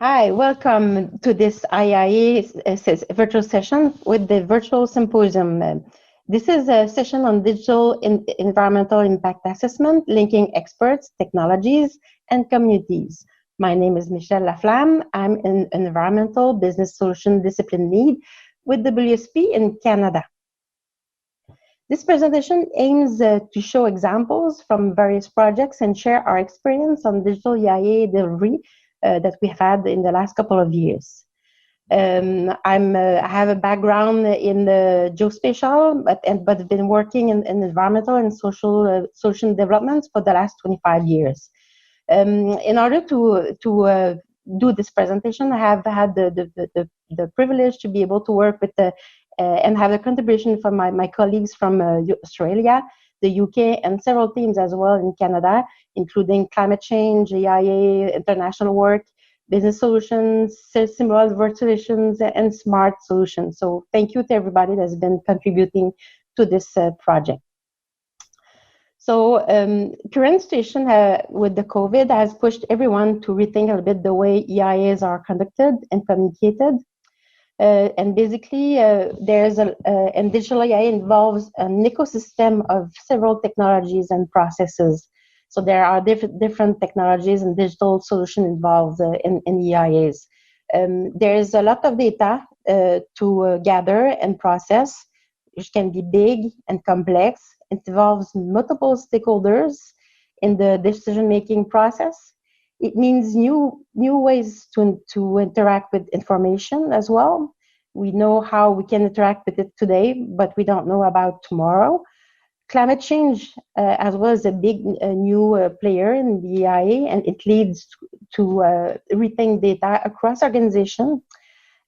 Hi, welcome to this IIA virtual session with the virtual symposium. This is a session on digital environmental impact assessment, linking experts, technologies, and communities. My name is Michèle Laflamme. I'm an environmental business solution discipline lead with WSP in Canada. This presentation aims to show examples from various projects and share our experience on digital EIA delivery that we have had in the last couple of years. I have a background in geospatial, but have been working in environmental and social developments for the last 25 years. In order to do this presentation, I have had the privilege to be able to work with and have a contribution from my colleagues from Australia, the UK, and several teams as well in Canada, including climate change, EIA, international work, business solutions, similar solutions, and smart solutions. So thank you to everybody that's been contributing to this project. So current situation with the COVID has pushed everyone to rethink a little bit the way EIAs are conducted and communicated. And basically, and digital EIA involves an ecosystem of several technologies and processes. So there are different technologies and digital solutions involved in EIAs. There is a lot of data to gather and process, which can be big and complex. It involves multiple stakeholders in the decision-making process. It means new ways to interact with information as well. We know how we can interact with it today, but we don't know about tomorrow. Climate change as well as a big new player in the EIA, and it leads to rethink data across organization.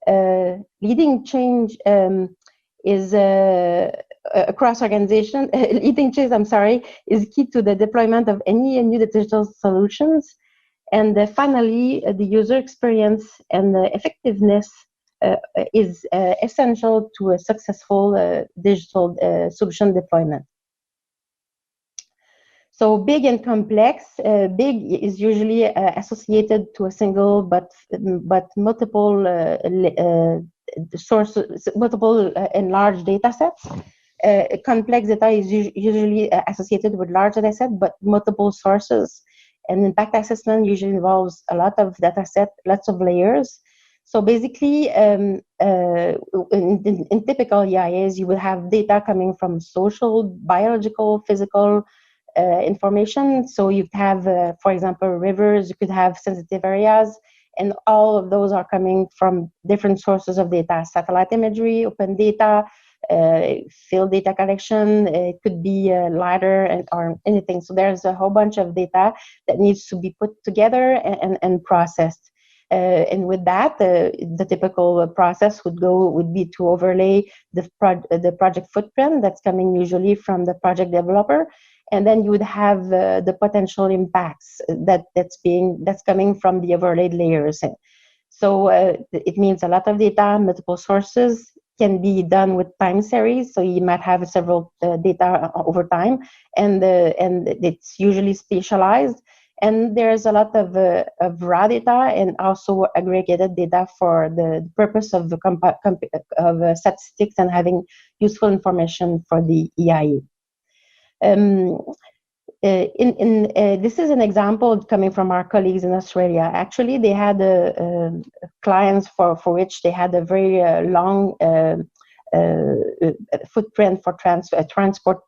Leading change is across organization. Leading change, is key to the deployment of any new digital solutions. And finally, the user experience and the effectiveness is essential to a successful digital solution deployment. So big and complex. Big is usually associated to a single but multiple sources, multiple enlarged data sets. Complex data is usually associated with large data set, but multiple sources. And impact assessment usually involves a lot of data set, lots of layers. So basically, in typical EIAs, you will have data coming from social, biological, physical information. So you have, for example, rivers, you could have sensitive areas, and all of those are coming from different sources of data: satellite imagery, open data, field data collection. It could be LiDAR or anything. So there's a whole bunch of data that needs to be put together and processed. And with that, the typical process would be to overlay the project footprint that's coming usually from the project developer, and then you would have the potential impacts that's coming from the overlaid layers. So it means a lot of data, multiple sources. Can be done with time series, so you might have several data over time, and it's usually spatialized. And there's a lot of raw data and also aggregated data for the purpose of statistics and having useful information for the EIA. This is an example coming from our colleagues in Australia. Actually, they had clients for which they had a very long footprint for transport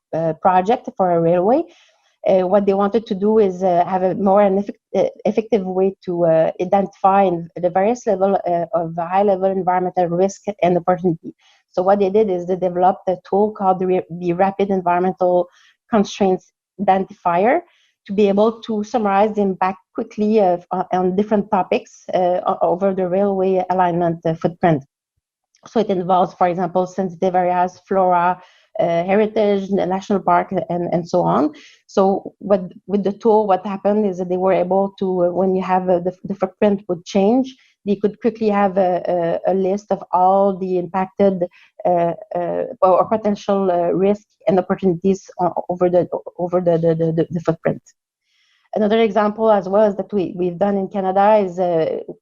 project for a railway. What they wanted to do is have a more effective way to identify the various level of high-level environmental risk and opportunity. So what they did is they developed a tool called the Rapid Environmental Constraints Identifier to be able to summarize the impact quickly on different topics over the railway alignment footprint. So it involves, for example, sensitive areas, flora, heritage, the national park, and so on. So with the tool, what happened is that they were able to, when you have the footprint would change, they could quickly have a list of all the impacted or potential risks and opportunities over the footprint. Another example as well is that we've done in Canada is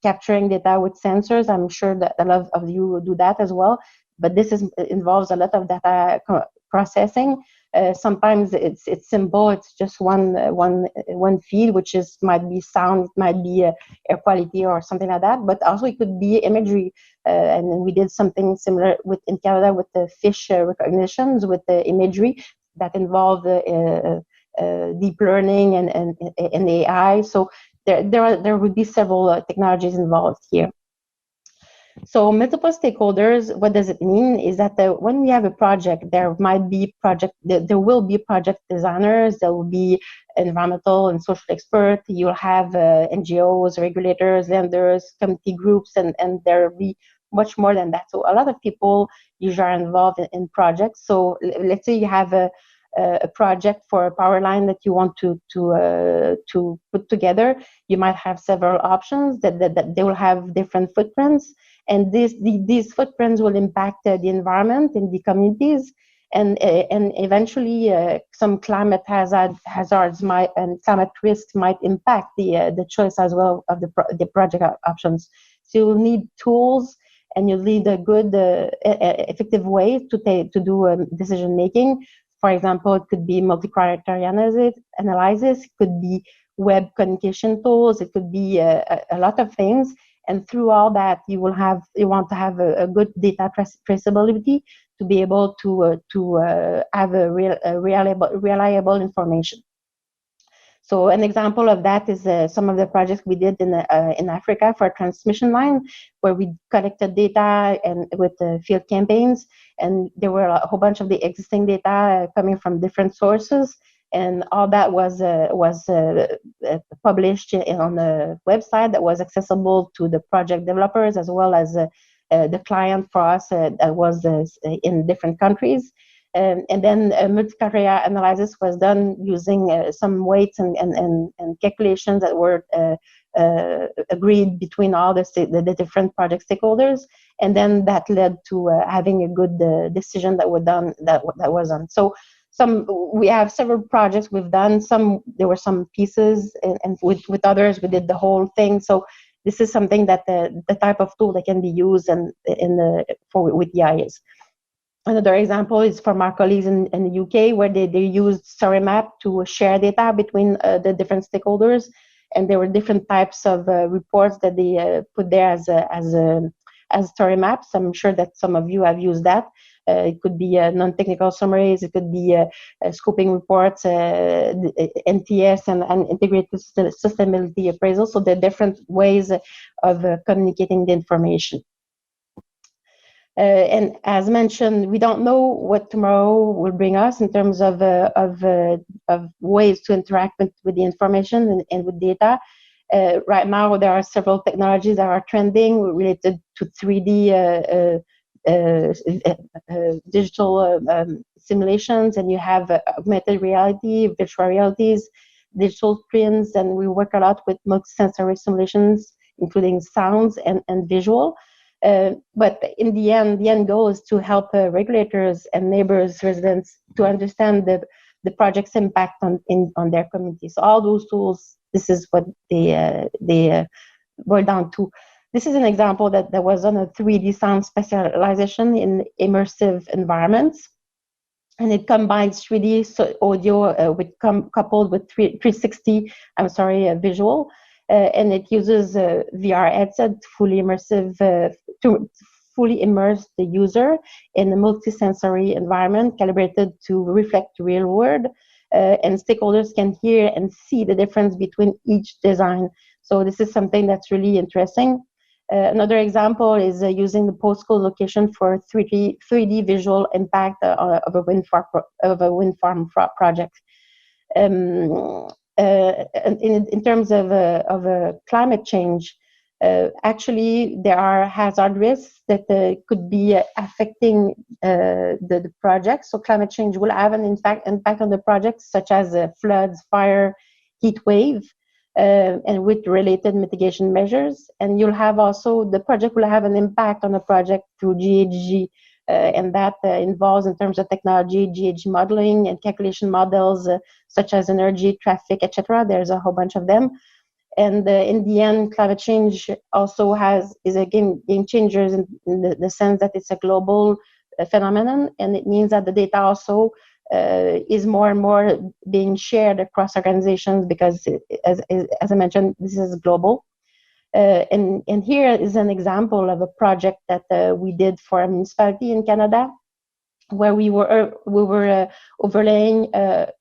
capturing data with sensors. I'm sure that a lot of you do that as well, but this involves a lot of data processing. Sometimes it's simple. It's just one feed, which might be sound, might be air quality or something like that. But also it could be imagery, and we did something similar in Canada with the fish recognitions with the imagery that involved deep learning and AI. So there would be several technologies involved here. So multiple stakeholders, what does it mean is that when we have a project, there will be project designers, there will be environmental and social experts, you'll have NGOs, regulators, vendors, community groups, and there will be much more than that. So a lot of people usually are involved in projects. So let's say you have a project for a power line that you want to put together. You might have several options that they will have different footprints. And these footprints will impact the environment and the communities, and eventually some climate hazards and climate risks might impact the choice as well of the project options. So you'll need tools, and you'll need a good, effective way to do decision making. For example, it could be multi-criteria analysis, it could be web communication tools, it could be a lot of things. And through all that, you want to have a good data traceability to be able to have a reliable information. So an example of that is some of the projects we did in Africa for a transmission line, where we collected data and with field campaigns, and there were a whole bunch of the existing data coming from different sources. And all that was published on a website that was accessible to the project developers as well as the client for us that was in different countries. And then multi-criteria analysis was done using some weights and calculations that were agreed between all the different project stakeholders. And then that led to having a good decision that was done. So we have several projects we've done. There were some pieces, and with others we did the whole thing. So this is something that the type of tool that can be used with EIS. Another example is from our colleagues in the UK, where they used story map to share data between the different stakeholders, and there were different types of reports that they put there as story maps. I'm sure that some of you have used that. It could be non-technical summaries, it could be scoping reports, NTS, and integrated sustainability appraisal. So there are different ways of communicating the information. And as mentioned, we don't know what tomorrow will bring us in terms of ways to interact with the information and with data. Right now, there are several technologies that are trending related to 3D digital simulations, and you have augmented reality, virtual realities, digital twins, and we work a lot with multisensory simulations, including sounds and visual. But in the end goal is to help regulators and neighbors, residents, to understand the project's impact on their communities. So all those tools, this is what they boil down to. This is an example that was on a 3D sound specialization in immersive environments, and it combines 3D audio coupled with 360. Visual. And it uses VR headset to fully immerse the user in a multisensory environment calibrated to reflect the real world, and stakeholders can hear and see the difference between each design. So this is something that's really interesting. Another example is using the postcode location for 3D visual impact of a wind farm project. In terms of climate change, actually there are hazard risks that could be affecting the project. So climate change will have an impact on the projects, such as floods, fire, heat wave, and with related mitigation measures. And the project will have an impact on the project through GHG and that involves, in terms of technology, GHG modeling and calculation models such as energy, traffic, etc. There's a whole bunch of them. And in the end, climate change also is a game changer in the sense that it's a global phenomenon, and it means that the data also is more and more being shared across organizations because, as I mentioned, this is global. And here is an example of a project that we did for a municipality in Canada, where we were overlaying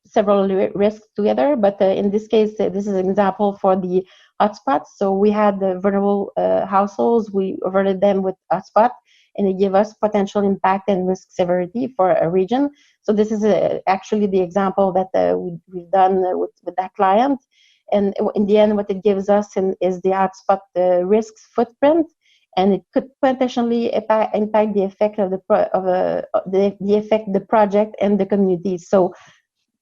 several risks together. But in this case, this is an example for the hotspots. So we had the vulnerable households. We overlaid them with hotspot, and it gave us potential impact and risk severity for a region. So this is actually the example that we've done with that client. And in the end, what it gives us is the hotspot risks footprint, and it could potentially impact the effect of the effect the project and the community. So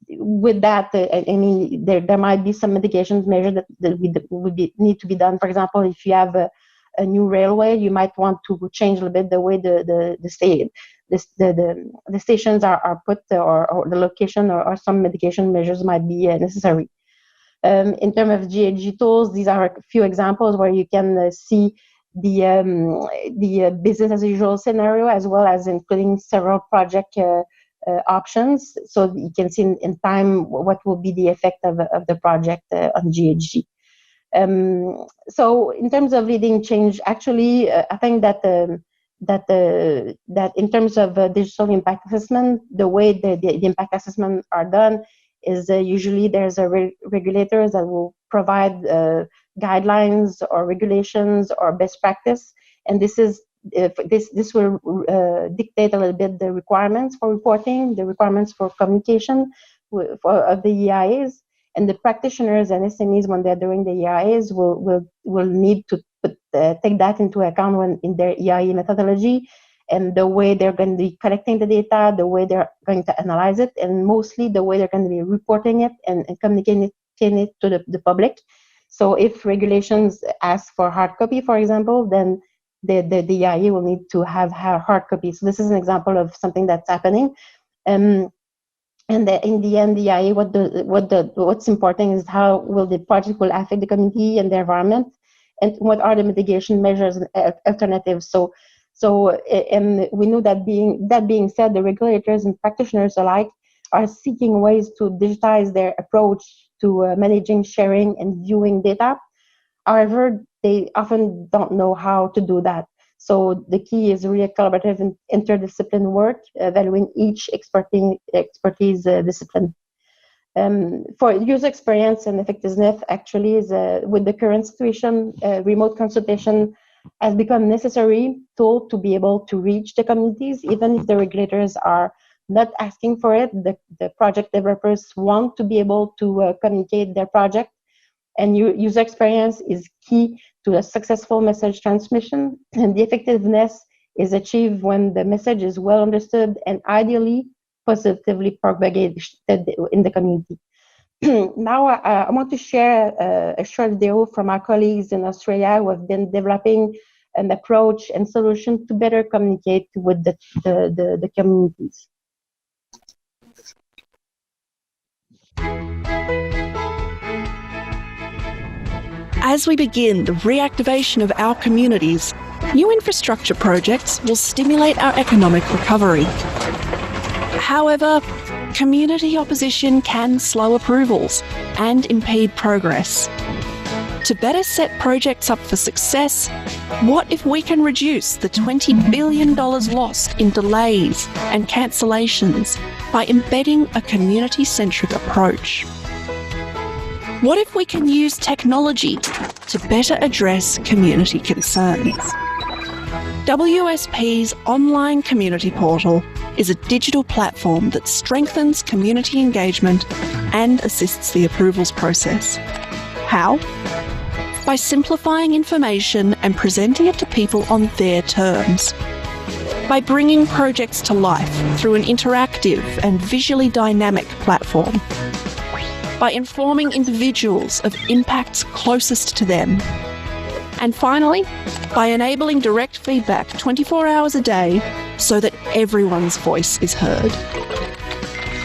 with that, I mean, there might be some mitigation measures that would need to be done. For example, if you have a new railway, you might want to change a little bit the way the stations are put, or the location, or some mitigation measures might be necessary. In terms of GHG tools, these are a few examples where you can see the business as usual scenario, as well as including several project options, so you can see in time what will be the effect of the project on GHG. So in terms of leading change, actually, I think that in terms of digital impact assessment, the way the impact assessment are done is usually there's regulators that will provide guidelines or regulations or best practice, and this will dictate a little bit the requirements for reporting, the requirements for communication of the EIs, and the practitioners and SMEs, when they're doing the EIs, will need to take that into account in their EIE methodology, and the way they're going to be collecting the data, the way they're going to analyze it, and mostly the way they're going to be reporting it and communicating it to the public. So if regulations ask for hard copy, for example, then the EIE will need to have hard copy. So this is an example of something that's happening. And in the end, the EIE, what's important is how will the project will affect the community and the environment, and what are the mitigation measures and alternatives. So and we know that being said, the regulators and practitioners alike are seeking ways to digitize their approach to managing, sharing, and viewing data. However, they often don't know how to do that. So the key is really collaborative and interdisciplinary work, valuing each expertise discipline. For user experience and effectiveness, actually, is with the current situation, remote consultation has become a necessary tool to be able to reach the communities, even if the regulators are not asking for it. The project developers want to be able to communicate their project, and user experience is key to a successful message transmission, and the effectiveness is achieved when the message is well understood and ideally positively propagated in the community. Now I want to share a short video from our colleagues in Australia who have been developing an approach and solution to better communicate with the communities. As we begin the reactivation of our communities, new infrastructure projects will stimulate our economic recovery. However, community opposition can slow approvals and impede progress. To better set projects up for success, what if we can reduce the $20 billion lost in delays and cancellations by embedding a community-centric approach? What if we can use technology to better address community concerns? WSP's online community portal is a digital platform that strengthens community engagement and assists the approvals process. How? By simplifying information and presenting it to people on their terms. By bringing projects to life through an interactive and visually dynamic platform. By informing individuals of impacts closest to them. And finally, by enabling direct feedback 24 hours a day so that everyone's voice is heard.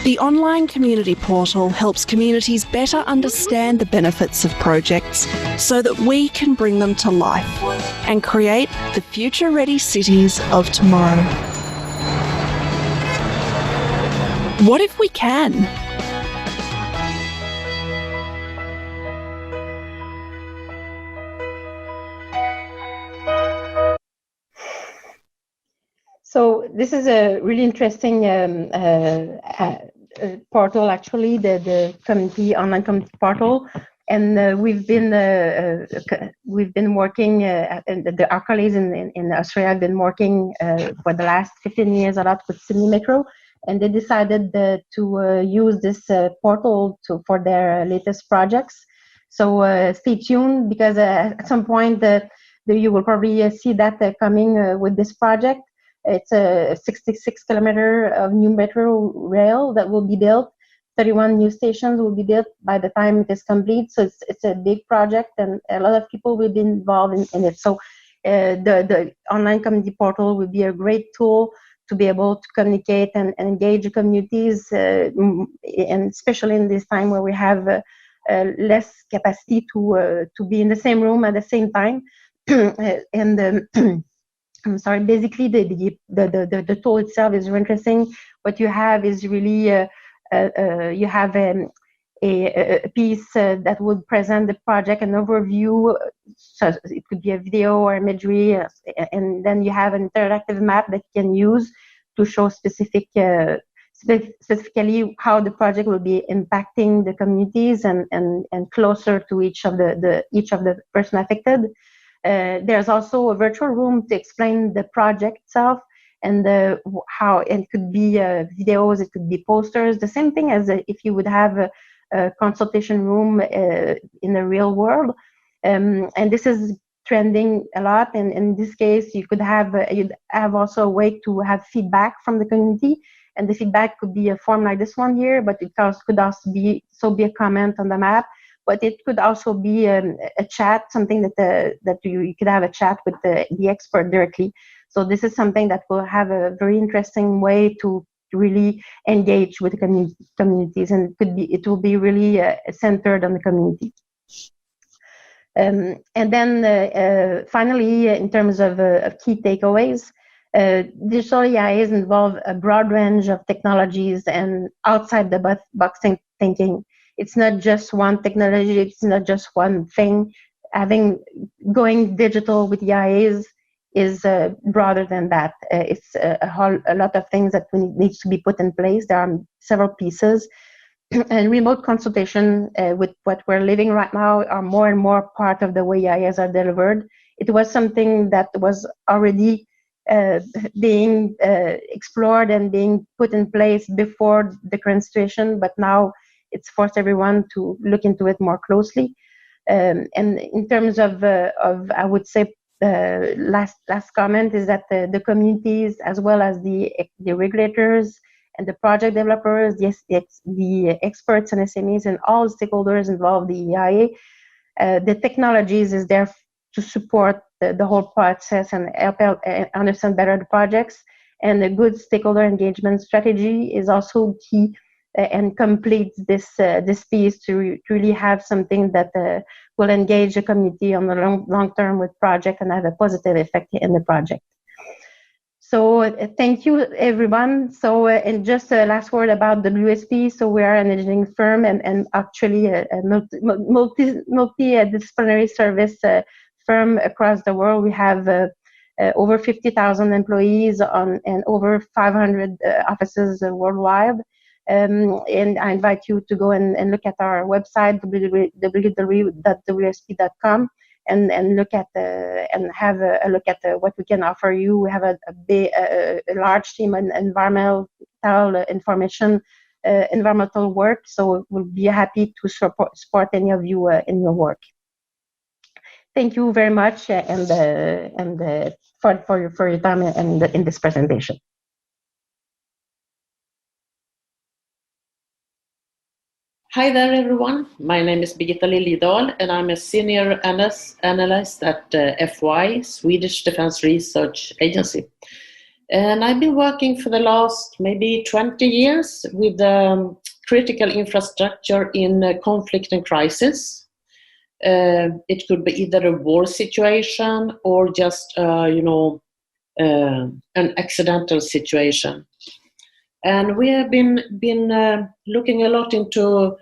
The online community portal helps communities better understand the benefits of projects so that we can bring them to life and create the future-ready cities of tomorrow. What if we can? So this is a really interesting portal, actually, the community online community portal, and we've been working. Our colleagues in Australia have been working for the last 15 years a lot with Sydney Metro, and they decided to use this portal for their latest projects. So stay tuned, because at some point you will probably see that coming with this project. It's a 66-kilometer of new metro rail that will be built. 31 new stations will be built by the time it is complete. So it's a big project, and a lot of people will be involved in it. So the online community portal will be a great tool to be able to communicate and engage the communities, and especially in this time where we have less capacity to be in the same room at the same time. I'm sorry, basically the tool itself is very interesting. What you have is really, you have a piece that would present the project, an overview. So it could be a video or imagery, and then you have an interactive map that you can use to show specifically how the project will be impacting the communities and closer to each of the person affected. There's also a virtual room to explain the project itself and how it could be videos, it could be posters, the same thing as if you would have a consultation room in the real world. And this is trending a lot. And in this case, you'd have also a way to have feedback from the community. And the feedback could be a form like this one here, but it could also be a comment on the map. But it could also be a chat, something that you could have a chat with the expert directly. So this is something that will have a very interesting way to really engage with the communities, and it will be really centered on the community. And then finally, in terms of key takeaways, digital EISs involve a broad range of technologies and outside the box thinking. It's not just one technology, it's not just one thing. Going digital with EIAs is broader than that. It's a lot of things that needs to be put in place. There are several pieces. And remote consultation with what we're living right now are more and more part of the way EIAs are delivered. It was something that was already being explored and being put in place before the current situation, but now it's forced everyone to look into it more closely. And in terms of I would say, last comment is that the communities, as well as the regulators and the project developers, the experts and SMEs and all stakeholders involved in the EIA, the technologies is there to support the whole process and help understand better the projects. And a good stakeholder engagement strategy is also key and completes this piece to really have something that will engage the community on the long term with project and have a positive effect in the project. So thank you, everyone. So and just a last word about WSP. So we are an engineering firm and actually a multidisciplinary service firm across the world. We have over 50,000 employees and over 500 offices worldwide. And I invite you to go and look at our website, www.wsp.com, and look at and have a look at what we can offer you. We have a large team in environmental information, environmental work. So we'll be happy to support any of you in your work. Thank you very much, and for your time in this presentation. Hi there, everyone. My name is Birgitta Liljedahl, and I'm a senior analyst at FY, Swedish Defence Research Agency. And I've been working for the last maybe 20 years with critical infrastructure in conflict and crisis. It could be either a war situation or just, an accidental situation. And we have been looking a lot into,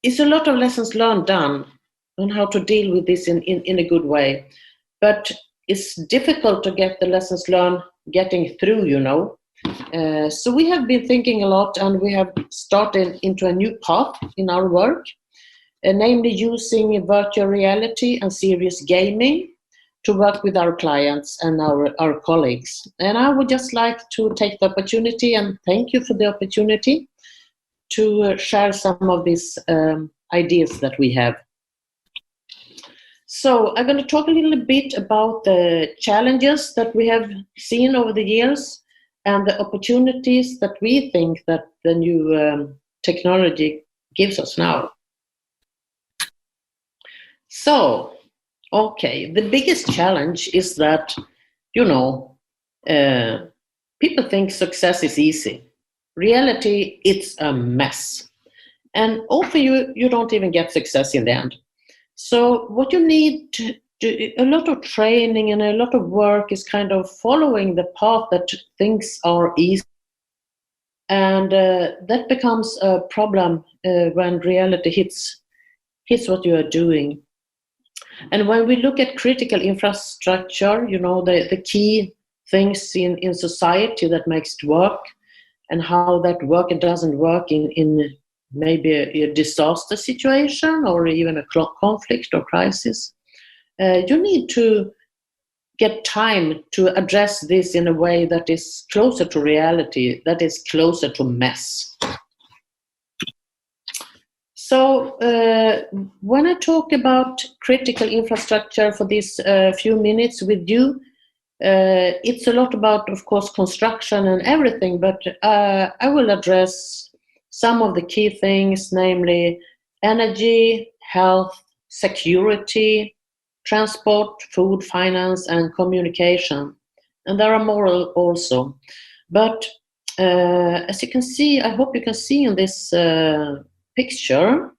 it's a lot of lessons learned done on how to deal with this in a good way. But it's difficult to get the lessons learned getting through, So we have been thinking a lot, and we have started into a new path in our work, namely using virtual reality and serious gaming to work with our clients and our colleagues. And I would just like to take the opportunity, and thank you for the opportunity, to share some of these ideas that we have. So I'm going to talk a little bit about the challenges that we have seen over the years and the opportunities that we think that the new technology gives us now. So, okay, the biggest challenge is that, people think success is easy. Reality, it's a mess. And often you don't even get success in the end. So what you need to do, a lot of training and a lot of work is kind of following the path that things are easy. And that becomes a problem when reality hits what you are doing. And when we look at critical infrastructure, the key things in society that makes it work, and how that work and doesn't work in maybe a disaster situation or even a conflict or crisis, you need to get time to address this in a way that is closer to reality, that is closer to mess. So when I talk about critical infrastructure for these few minutes with you, it's a lot about, of course, construction and everything, but I will address some of the key things, namely energy, health, security, transport, food, finance, and communication. And there are more also. But as you can see, I hope you can see in this picture,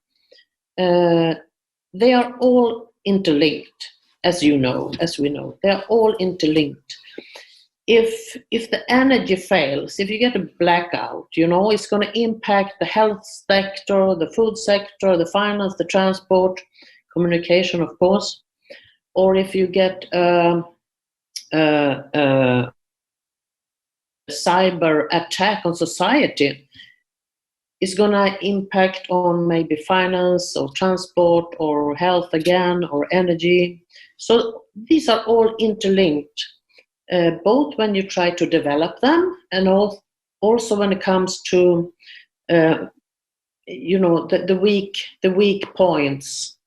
they are all interlinked, as we know. They are all interlinked. If the energy fails, if you get a blackout, it's going to impact the health sector, the food sector, the finance, the transport, communication, of course. Or if you get cyber attack on society, it's going to impact on maybe finance or transport or health again or energy. So these are all interlinked. Both when you try to develop them and also when it comes to the weak points.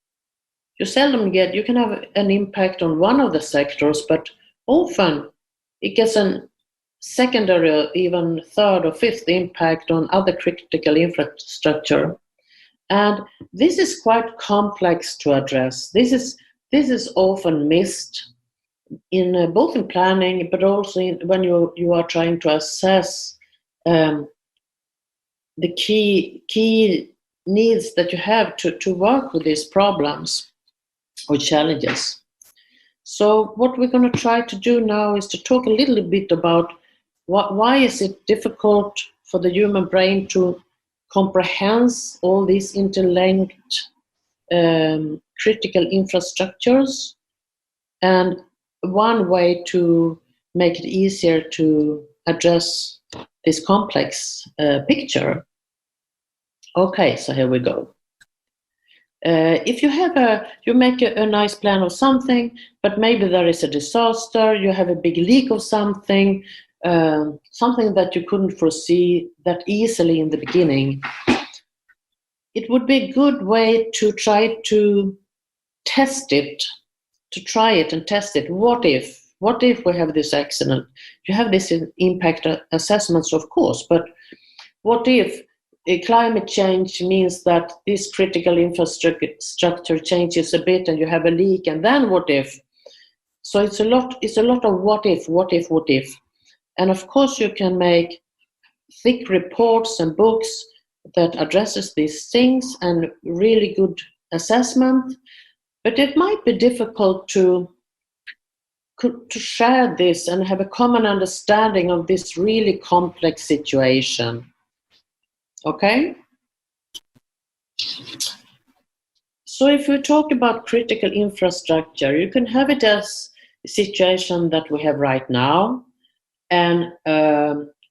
You can have an impact on one of the sectors, but often it gets a secondary, even third or fifth impact on other critical infrastructure. And this is quite complex to address. This is often missed in both in planning, but also when you are trying to assess the key needs that you have to work with these problems or challenges. So what we're going to try to do now is to talk a little bit about why is it difficult for the human brain to comprehend all these interlinked critical infrastructures, and one way to make it easier to address this complex picture. Okay, so here we go. If you make a nice plan of something, but maybe there is a disaster, you have a big leak of something, something that you couldn't foresee that easily in the beginning, it would be a good way to try to test it, and test it. What if we have this accident? You have this impact assessments, of course, but what if climate change means that this critical infrastructure changes a bit and you have a leak, and then what if? So it's a lot of what if. And of course, you can make thick reports and books that addresses these things and really good assessment, but it might be difficult to share this and have a common understanding of this really complex situation. Okay? So if we talk about critical infrastructure, you can have it as a situation that we have right now, and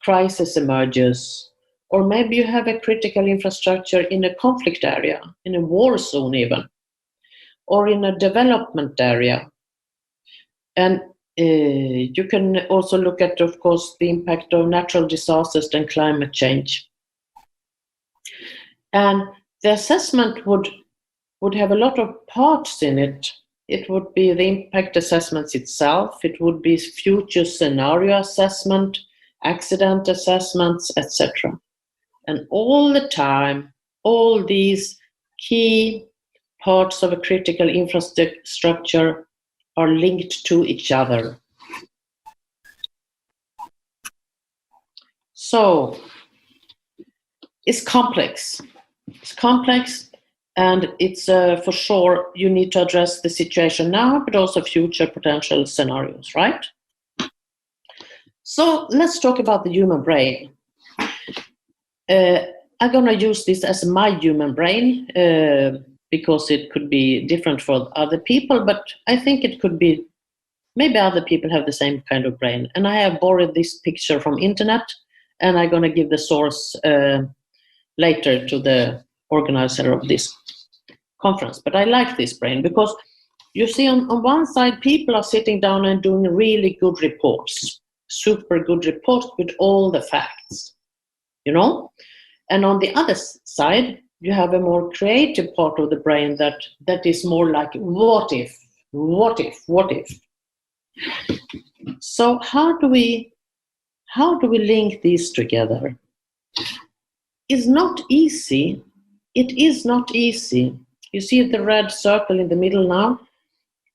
crisis emerges. Or maybe you have a critical infrastructure in a conflict area, in a war zone even, or in a development area. And you can also look at, of course, the impact of natural disasters and climate change. And the assessment would have a lot of parts in it. It would be the impact assessments itself, it would be future scenario assessment, accident assessments, etc. And all the time, all these key parts of a critical infrastructure are linked to each other. So it's complex. It's complex, and it's for sure you need to address the situation now, but also future potential scenarios, right? So let's talk about the human brain. I'm going to use this as my human brain because it could be different for other people, but I think it could be, maybe other people have the same kind of brain. And I have borrowed this picture from internet, and I'm going to give the source later to the organizer of this conference. But I like this brain because you see on one side, people are sitting down and doing really good reports, super good reports with all the facts, you know? And on the other side, you have a more creative part of the brain that is more like, what if? So how do we link these together? It's not easy. It is not easy. You see the red circle in the middle now?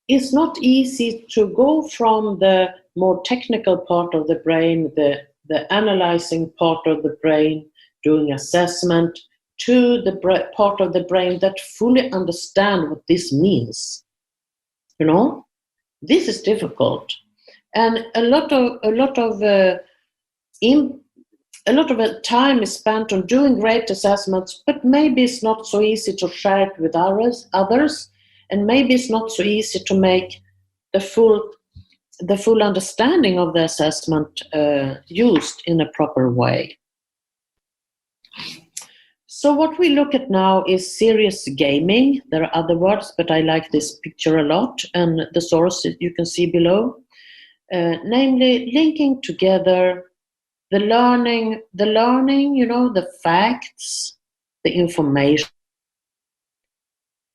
It's not easy to go from the more technical part of the brain, the analyzing part of the brain, doing assessment, to the part of the brain that fully understand what this means. You know, this is difficult, and a lot of time is spent on doing great assessments, but maybe it's not so easy to share it with others, and maybe it's not so easy to make the full understanding of the assessment used in a proper way. So what we look at now is serious gaming. There are other words, but I like this picture a lot, and the source you can see below. Namely, linking together the learning, you know, the facts, the information,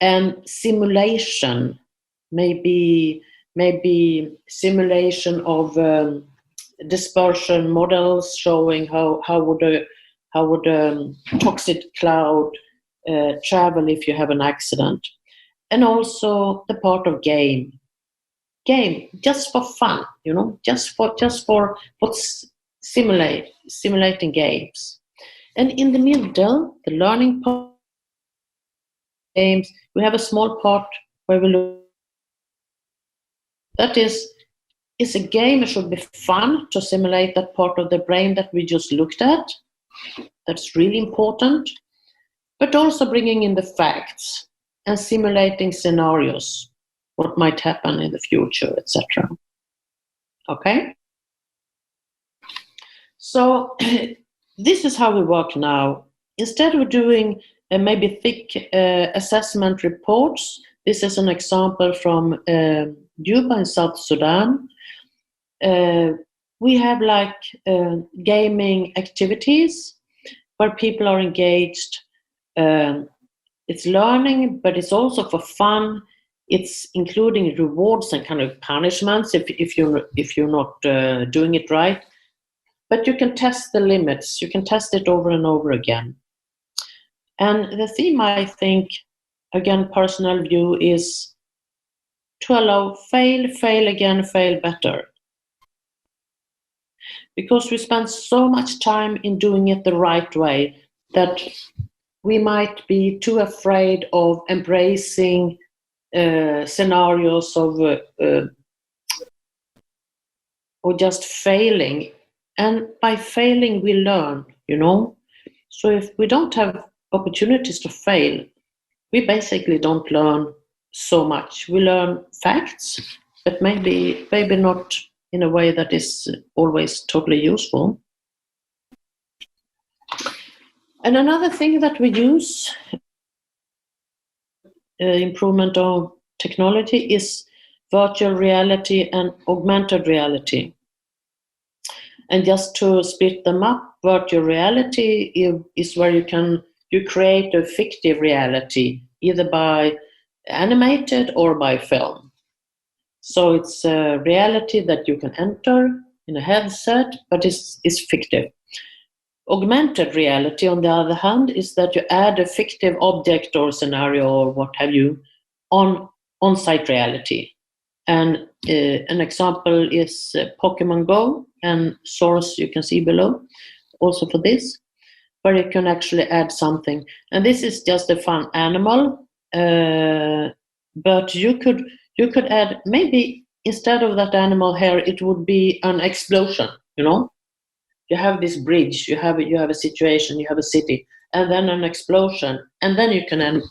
and simulation, maybe simulation of dispersion models showing how would a toxic cloud travel if you have an accident, and also the part of game just for fun, you know, just for simulating games. And in the middle, the learning part games, we have a small part where we look. That is a game. It should be fun to simulate that part of the brain that we just looked at. That's really important. But also bringing in the facts and simulating scenarios, what might happen in the future, etc. Okay? So this is how we work now. Instead of doing maybe thick assessment reports, this is an example from Juba in South Sudan. We have like gaming activities where people are engaged. It's learning, but it's also for fun. It's including rewards and kind of punishments if you're not doing it right. But you can test the limits. You can test it over and over again. And the theme, I think, again, personal view, is to allow fail again, fail better. because we spend so much time in doing it the right way that we might be too afraid of embracing scenarios of or just failing. And by failing, we learn, So if we don't have opportunities to fail, we basically don't learn so much. We learn facts, but maybe not in a way that is always totally useful. And another thing that we use, improvement of technology, is virtual reality and augmented reality. And just to split them up, virtual reality is where you create a fictive reality, either by animated or by film. So it's a reality that you can enter in a headset, but it's fictive. Augmented reality, on the other hand, is that you add a fictive object or scenario or what have you on-site reality. And an example is Pokemon Go, and source you can see below also for this, where you can actually add something. And this is just a fun animal, but you could add, maybe instead of that animal here, it would be an explosion, You have this bridge, you have a situation, you have a city, and then an explosion, and then you can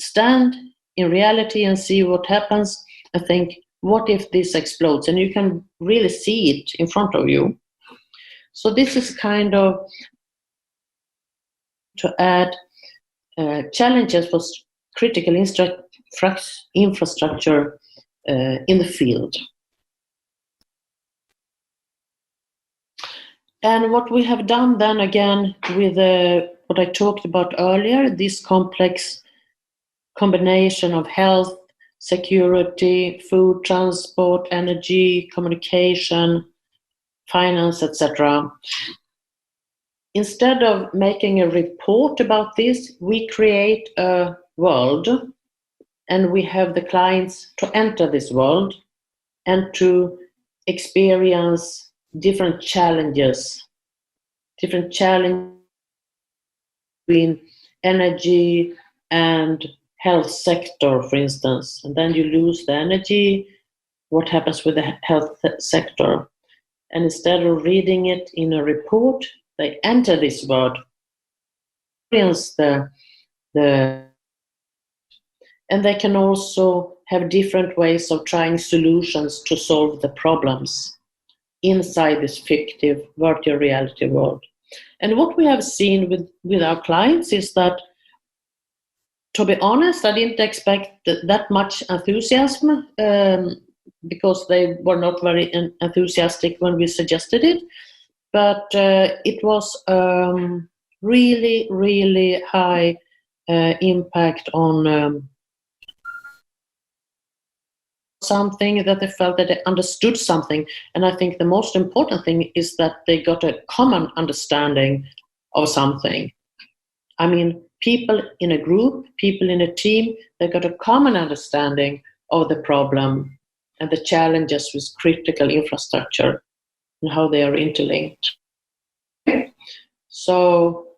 stand in reality and see what happens and think, what if this explodes? And you can really see it in front of you. So this is kind of to add challenges for critical infrastructure in the field. And what we have done then again with what I talked about earlier, this complex combination of health, security, food, transport, energy, communication, finance, etc. Instead of making a report about this, we create a world, and we have the clients to enter this world and to experience different challenges between energy and health sector, for instance. And then you lose the energy. What happens with the health sector? And instead of reading it in a report, they enter this world, experience and they can also have different ways of trying solutions to solve the problems inside this fictive virtual reality world. And what we have seen with our clients is that, to be honest, I didn't expect that much enthusiasm because they were not very enthusiastic when we suggested it. But it was really, really high impact on something, that they felt that they understood something. And I think the most important thing is that they got a common understanding of something. I mean, people in a group, people in a team, they got a common understanding of the problem and the challenges with critical infrastructure and how they are interlinked. So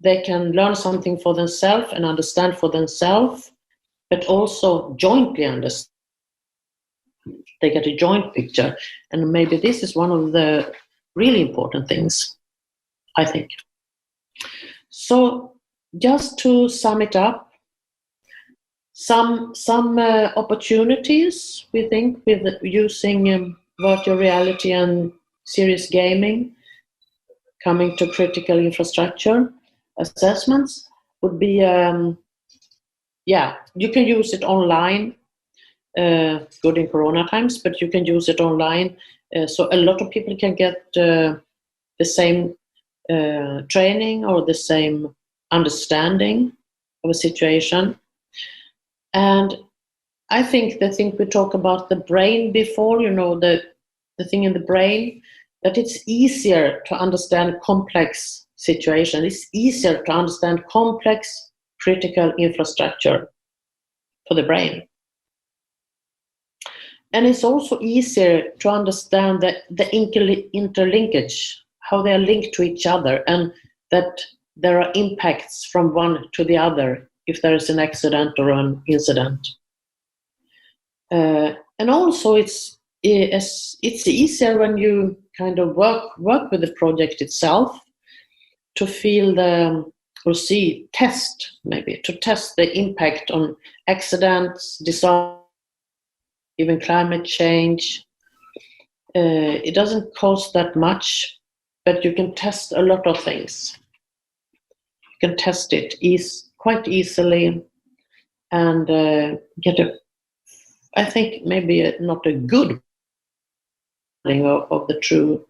they can learn something for themselves and understand for themselves, but also jointly understand. They get a joint picture. And maybe this is one of the really important things, I think. So just to sum it up, some opportunities, we think, with using virtual reality and serious gaming coming to critical infrastructure assessments would be, you can use it online, good in Corona times, but you can use it online. So a lot of people can get the same training or the same understanding of a situation. And I think the thing we talked about the brain before, the thing in the brain, that it's easier to understand complex situations. It's easier to understand complex critical infrastructure for the brain. And it's also easier to understand the interlinkage, how they are linked to each other, and that there are impacts from one to the other if there is an accident or an incident. And also it's easier when you kind of work with the project itself to feel to test the impact on accidents, disaster, even climate change. It doesn't cost that much, but you can test a lot of things. You can test it quite easily and get I think maybe not a good of the true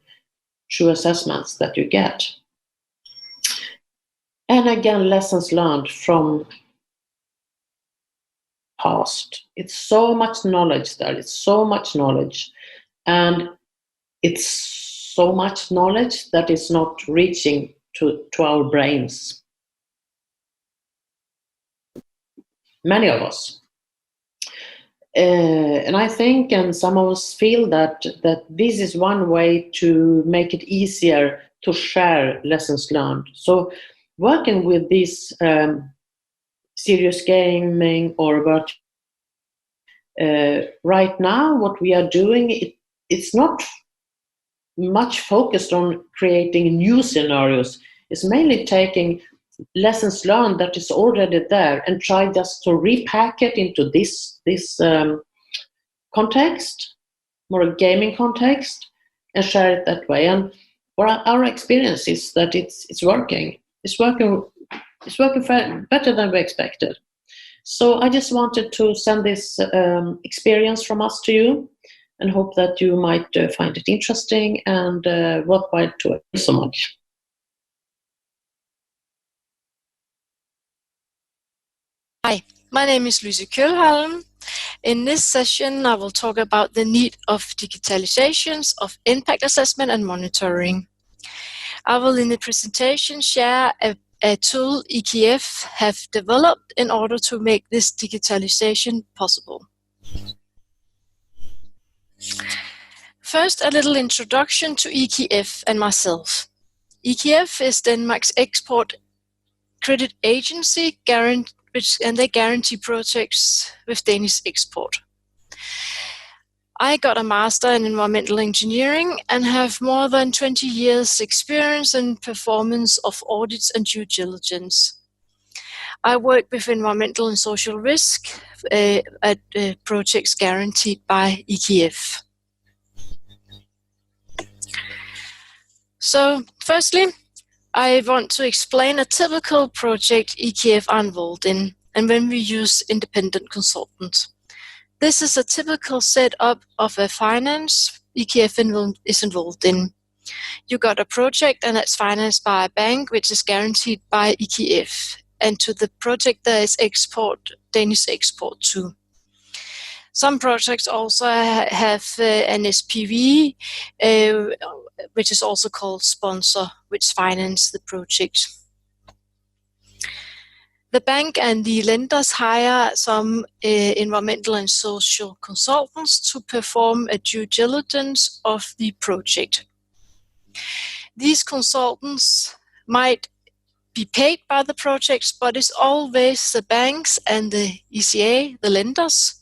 assessments that you get. And again, lessons learned from past. It's so much knowledge there. It's so much knowledge. And it's so much knowledge that is not reaching to our brains. Many of us. And I think, and some of us feel that this is one way to make it easier to share lessons learned. So working with this serious gaming or virtual, right now what we are doing, it's not much focused on creating new scenarios. It's mainly taking lessons learned that is already there and try just to repack it into this context, more a gaming context, and share it that way. And our experience is that it's working. It's working better than we expected. So I just wanted to send this experience from us to you, and hope that you might find it interesting and worthwhile to it so much. Hi, my name is Lucy Kjølholm. In this session, I will talk about the need of digitalizations of impact assessment and monitoring. I will in the presentation share a tool EKF have developed in order to make this digitalization possible. First, a little introduction to EKF and myself. EKF is Denmark's export credit agency, and they guarantee projects with Danish export. I got a master in environmental engineering and have more than 20 years experience in performance of audits and due diligence. I work with environmental and social risk at projects guaranteed by EKF. So, firstly, I want to explain a typical project EKF are involved in, and when we use independent consultants. This is a typical setup of a finance EKF is involved in. You got a project and it's financed by a bank which is guaranteed by EKF. And to the project there is Danish export too. Some projects also have an SPV, which is also called sponsor, which finance the project. The bank and the lenders hire some environmental and social consultants to perform a due diligence of the project. These consultants might be paid by the projects, but it's always the banks and the ECA, the lenders,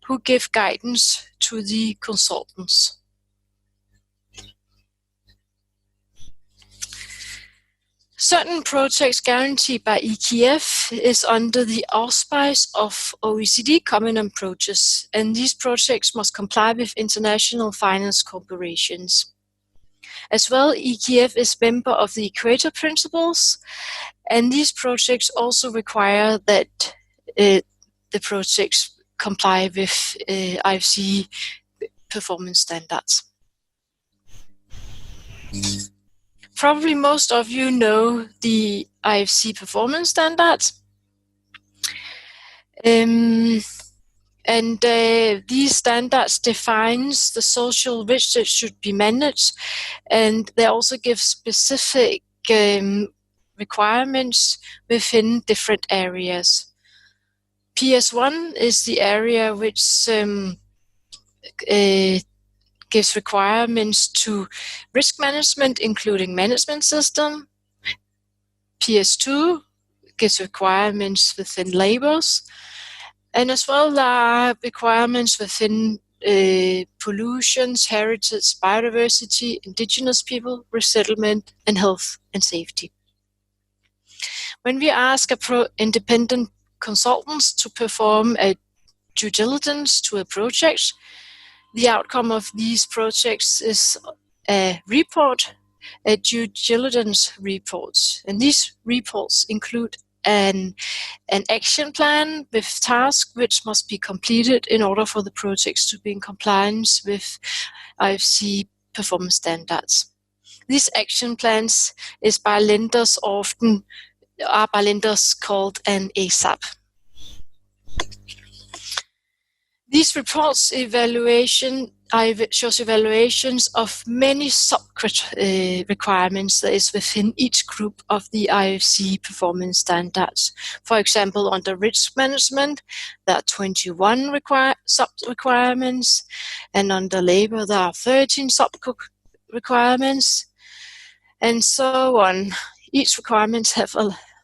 who give guidance to the consultants. Certain projects guaranteed by EKF is under the auspice of OECD common approaches, and these projects must comply with international finance corporations. As well, EKF is member of the Equator Principles, and these projects also require that the projects comply with IFC performance standards. Probably most of you know the IFC performance standards. These standards defines the social risk that should be managed, and they also give specific requirements within different areas. PS1 is the area which gives requirements to risk management, including management system. PS2 gives requirements within labels, and as well there are requirements within pollutions, heritage, biodiversity, indigenous people, resettlement, and health and safety. When we ask independent consultants to perform a due diligence to a project, the outcome of these projects is a report, a due diligence report. And these reports include an action plan with tasks which must be completed in order for the projects to be in compliance with IFC performance standards. These action plans are by lenders called an ASAP. These reports shows evaluations of many sub-requirements that is within each group of the IFC performance standards. For example, under risk management, there are 21 sub-requirements, and under labor, there are 13 sub-requirements, and so on. Each requirement have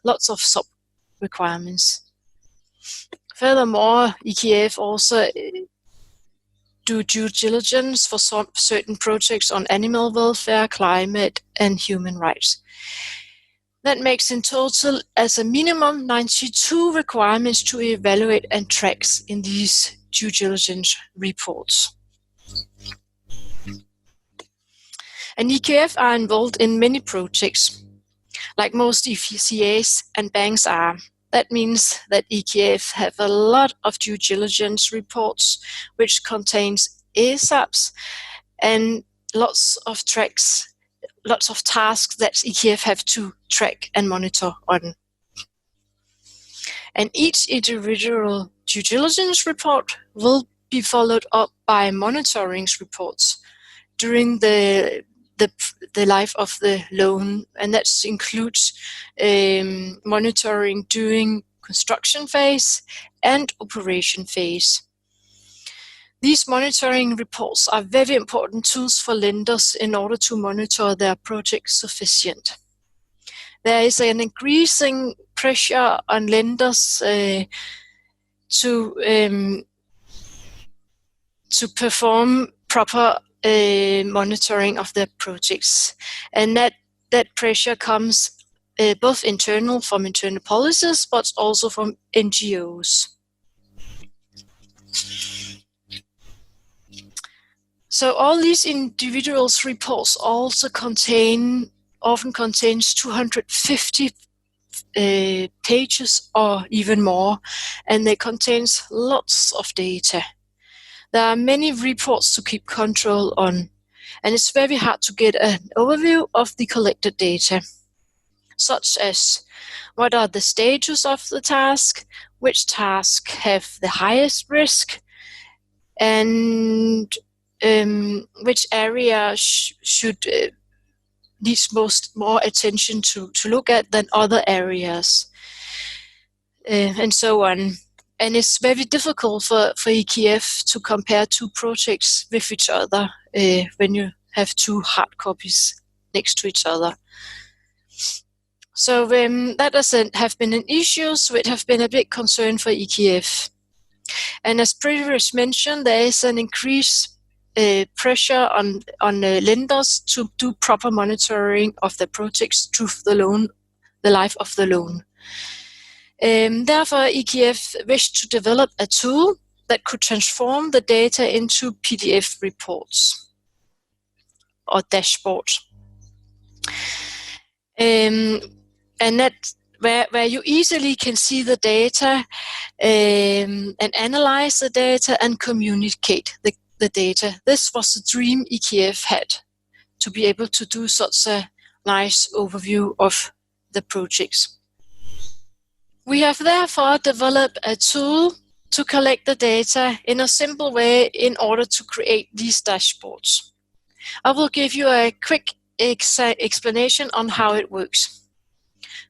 lots of sub-requirements. Furthermore, EKF also do due diligence for some certain projects on animal welfare, climate, and human rights. That makes in total, as a minimum, 92 requirements to evaluate and track in these due diligence reports. And EKF are involved in many projects, like most ECAs and banks are. That means that EKF have a lot of due diligence reports, which contains ASAPs and lots of tasks that EKF have to track and monitor on. And each individual due diligence report will be followed up by monitoring reports during the life of the loan, and that includes monitoring during construction phase and operation phase. These monitoring reports are very important tools for lenders in order to monitor their project sufficient. There is an increasing pressure on lenders to perform proper monitoring of their projects, and that pressure comes both from internal policies, but also from NGOs. So all these individuals' reports also often contains 250 pages or even more, and they contains lots of data. There are many reports to keep control on, and it's very hard to get an overview of the collected data, such as what are the stages of the task, which tasks have the highest risk, and which area should needs more attention to look at than other areas, and so on. And it's very difficult for EKF to compare two projects with each other when you have two hard copies next to each other. So that have been an issue, so it have been a big concern for EKF. And as previously mentioned, there is an increased pressure on lenders to do proper monitoring of the projects through the life of the loan. Therefore, EKF wished to develop a tool that could transform the data into PDF reports or dashboards. And that where you easily can see the data and analyze the data and communicate the data. This was the dream EKF had, to be able to do such a nice overview of the projects. We have therefore developed a tool to collect the data in a simple way in order to create these dashboards. I will give you a quick explanation on how it works.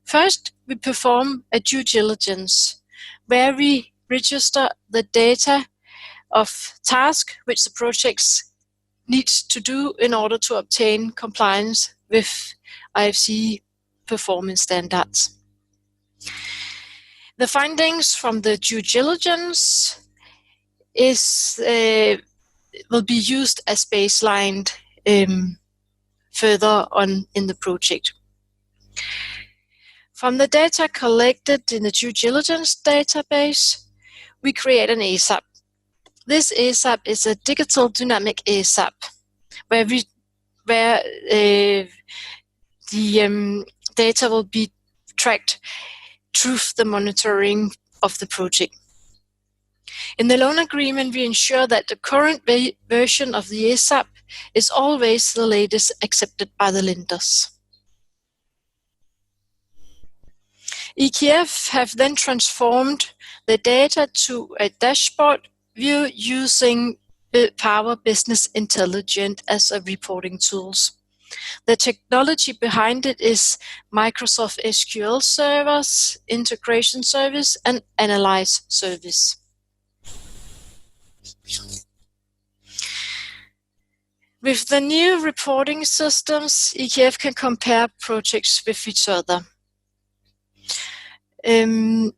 First, we perform a due diligence where we register the data of tasks which the projects need to do in order to obtain compliance with IFC performance standards. The findings from the due diligence will be used as baseline further on in the project. From the data collected in the due diligence database, we create an ESAP. This ESAP is a digital dynamic ESAP, where the data will be tracked through the monitoring of the project. In the loan agreement, we ensure that the current version of the ESAP is always the latest accepted by the lenders. EKF have then transformed the data to a dashboard view using Power Business Intelligence as a reporting tools. The technology behind it is Microsoft SQL servers, integration service, and analyze service. With the new reporting systems, EKF can compare projects with each other. Here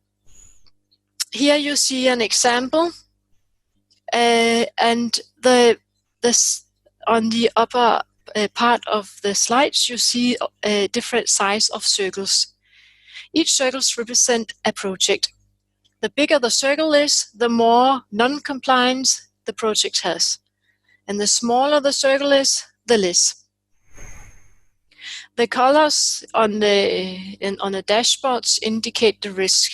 you see an example, and on the upper part of the slides, you see a different size of circles. Each circles represent a project. The bigger the circle is, the more non-compliance the project has. And the smaller the circle is, the less. The colors on the dashboards indicate the risk.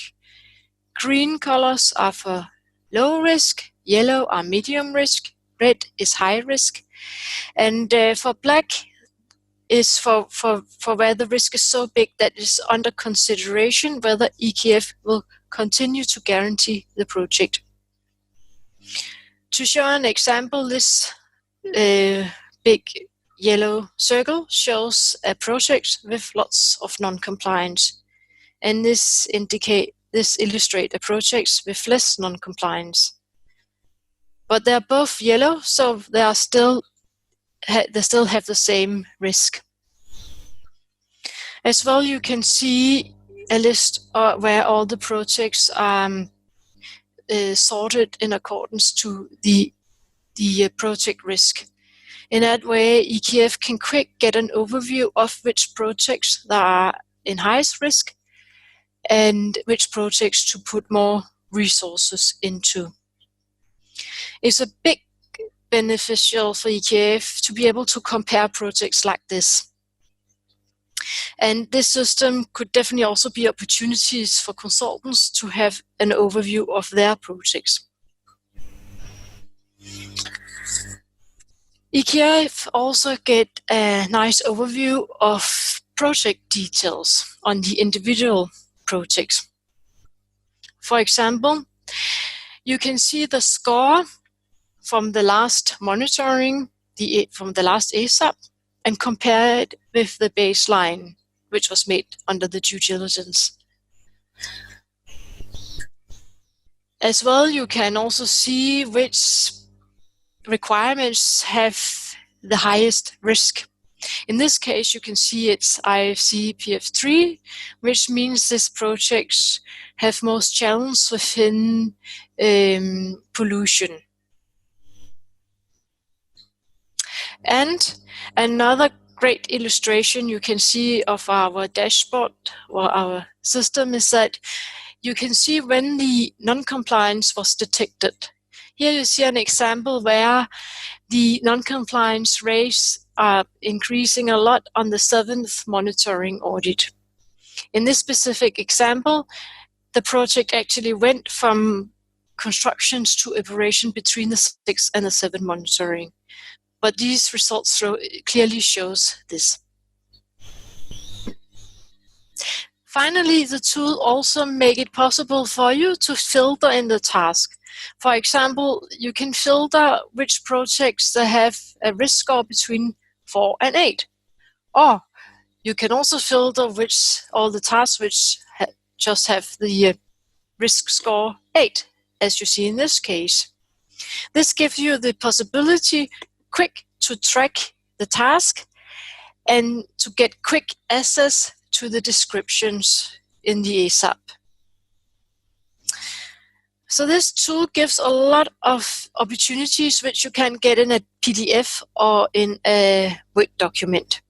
Green colors are for low risk, yellow are medium risk, red is high risk, and for black is for where the risk is so big that it's under consideration whether EKF will continue to guarantee the project. To show an example, this big yellow circle shows a project with lots of non-compliance, and this illustrates a project with less non-compliance. But they're both yellow, so they still have the same risk. As well, you can see a list where all the projects are sorted in accordance to the project risk. In that way, EKF can quick get an overview of which projects that are in highest risk and which projects to put more resources into. It's a big beneficial for EKF to be able to compare projects like this. And this system could definitely also be opportunities for consultants to have an overview of their projects. EKF also get a nice overview of project details on the individual projects. For example, you can see the score from the last monitoring, from the last ESAP, and compare it with the baseline, which was made under the due diligence. As well, you can also see which requirements have the highest risk. In this case, you can see it's IFC PF3, which means these projects have most challenge within pollution. And another great illustration you can see of our dashboard or our system is that you can see when the non-compliance was detected. Here you see an example where the non-compliance rates are increasing a lot on the 7th monitoring audit. In this specific example, the project actually went from constructions to operation between the 6th and the 7th monitoring. But these results clearly shows this. Finally, the tool also make it possible for you to filter in the task. For example, you can filter which projects that have a risk score between 4 and 8. Or you can also filter all the tasks which just have the risk score 8, as you see in this case. This gives you the possibility quick to track the task and to get quick access to the descriptions in the ASAP. So this tool gives a lot of opportunities which you can get in a PDF or in a Word document.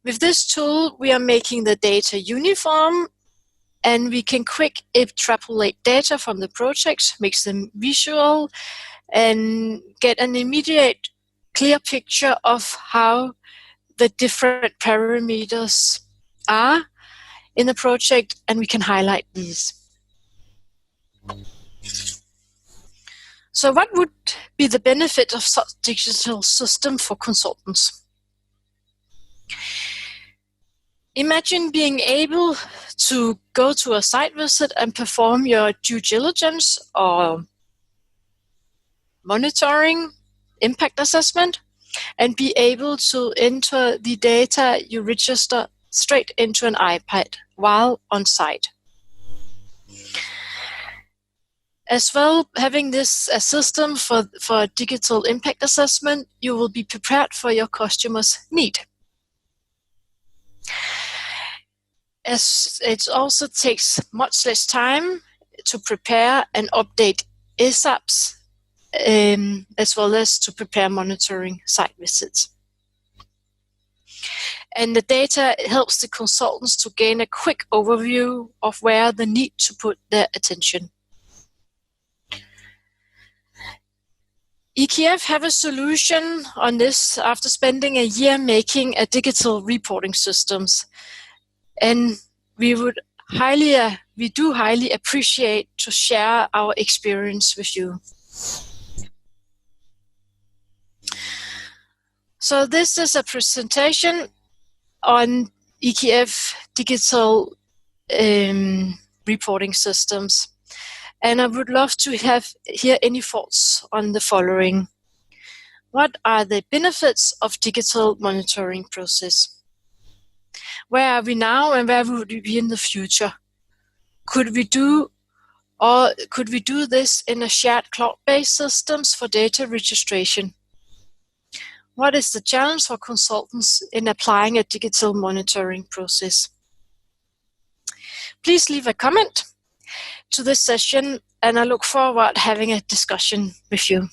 With this tool, we are making the data uniform, and we can quick extrapolate data from the projects, makes them visual, and get an immediate clear picture of how the different parameters are in the project, and we can highlight these. So what would be the benefit of such digital system for consultants? Imagine being able to go to a site visit and perform your due diligence or monitoring impact assessment and be able to enter the data you register straight into an iPad while on site. As well, having this system for digital impact assessment, you will be prepared for your customer's need. As it also takes much less time to prepare and update ASAPs, as well as to prepare monitoring site visits. And the data helps the consultants to gain a quick overview of where they need to put their attention. EKF have a solution on this after spending a year making a digital reporting systems. And we do highly appreciate to share our experience with you. So this is a presentation on EKF digital reporting systems. And I would love to hear any thoughts on the following. What are the benefits of digital monitoring process? Where are we now and where would we be in the future? Could we do this in a shared cloud-based systems for data registration? What is the challenge for consultants in applying a digital monitoring process? Please leave a comment to this session, and I look forward to having a discussion with you.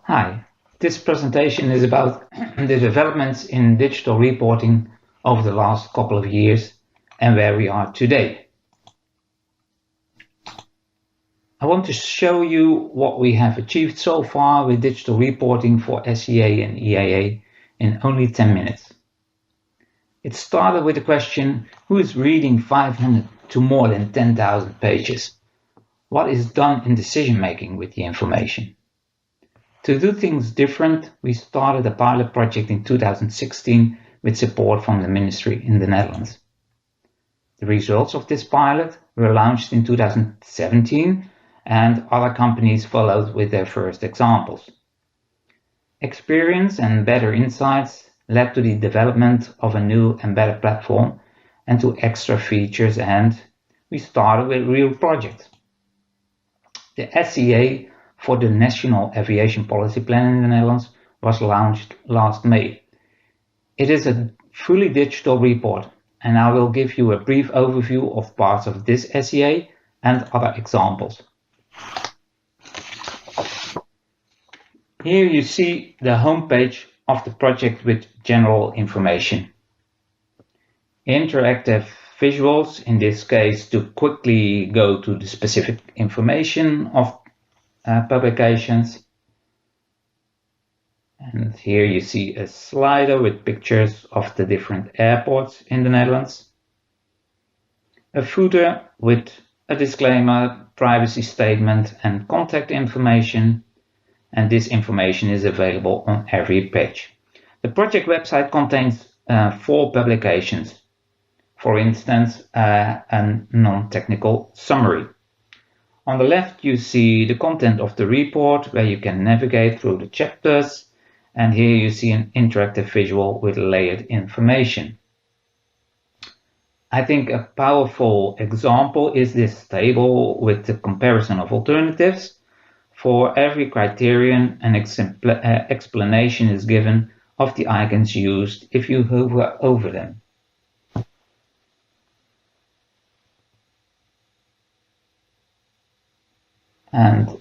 Hi, this presentation is about the developments in digital reporting over the last couple of years and where we are today. I want to show you what we have achieved so far with digital reporting for SEA and EIA in only 10 minutes. It started with the question, who is reading 500 to more than 10,000 pages? What is done in decision making with the information? To do things different, we started a pilot project in 2016 with support from the ministry in the Netherlands. The results of this pilot were launched in 2017 and other companies followed with their first examples. Experience and better insights led to the development of a new and better platform and to extra features, and we started with real projects. The SEA for the National Aviation Policy Plan in the Netherlands was launched last May. It is a fully digital report, and I will give you a brief overview of parts of this SEA and other examples. Here you see the homepage of the project with general information. Interactive visuals, in this case to quickly go to the specific information of publications. And here you see a slider with pictures of the different airports in the Netherlands. A footer with a disclaimer, privacy statement and contact information. And this information is available on every page. The project website contains 4 publications. For instance, a non-technical summary. On the left you see the content of the report where you can navigate through the chapters, and here you see an interactive visual with layered information. I think a powerful example is this table with the comparison of alternatives. For every criterion, an explanation is given of the icons used if you hover over them. And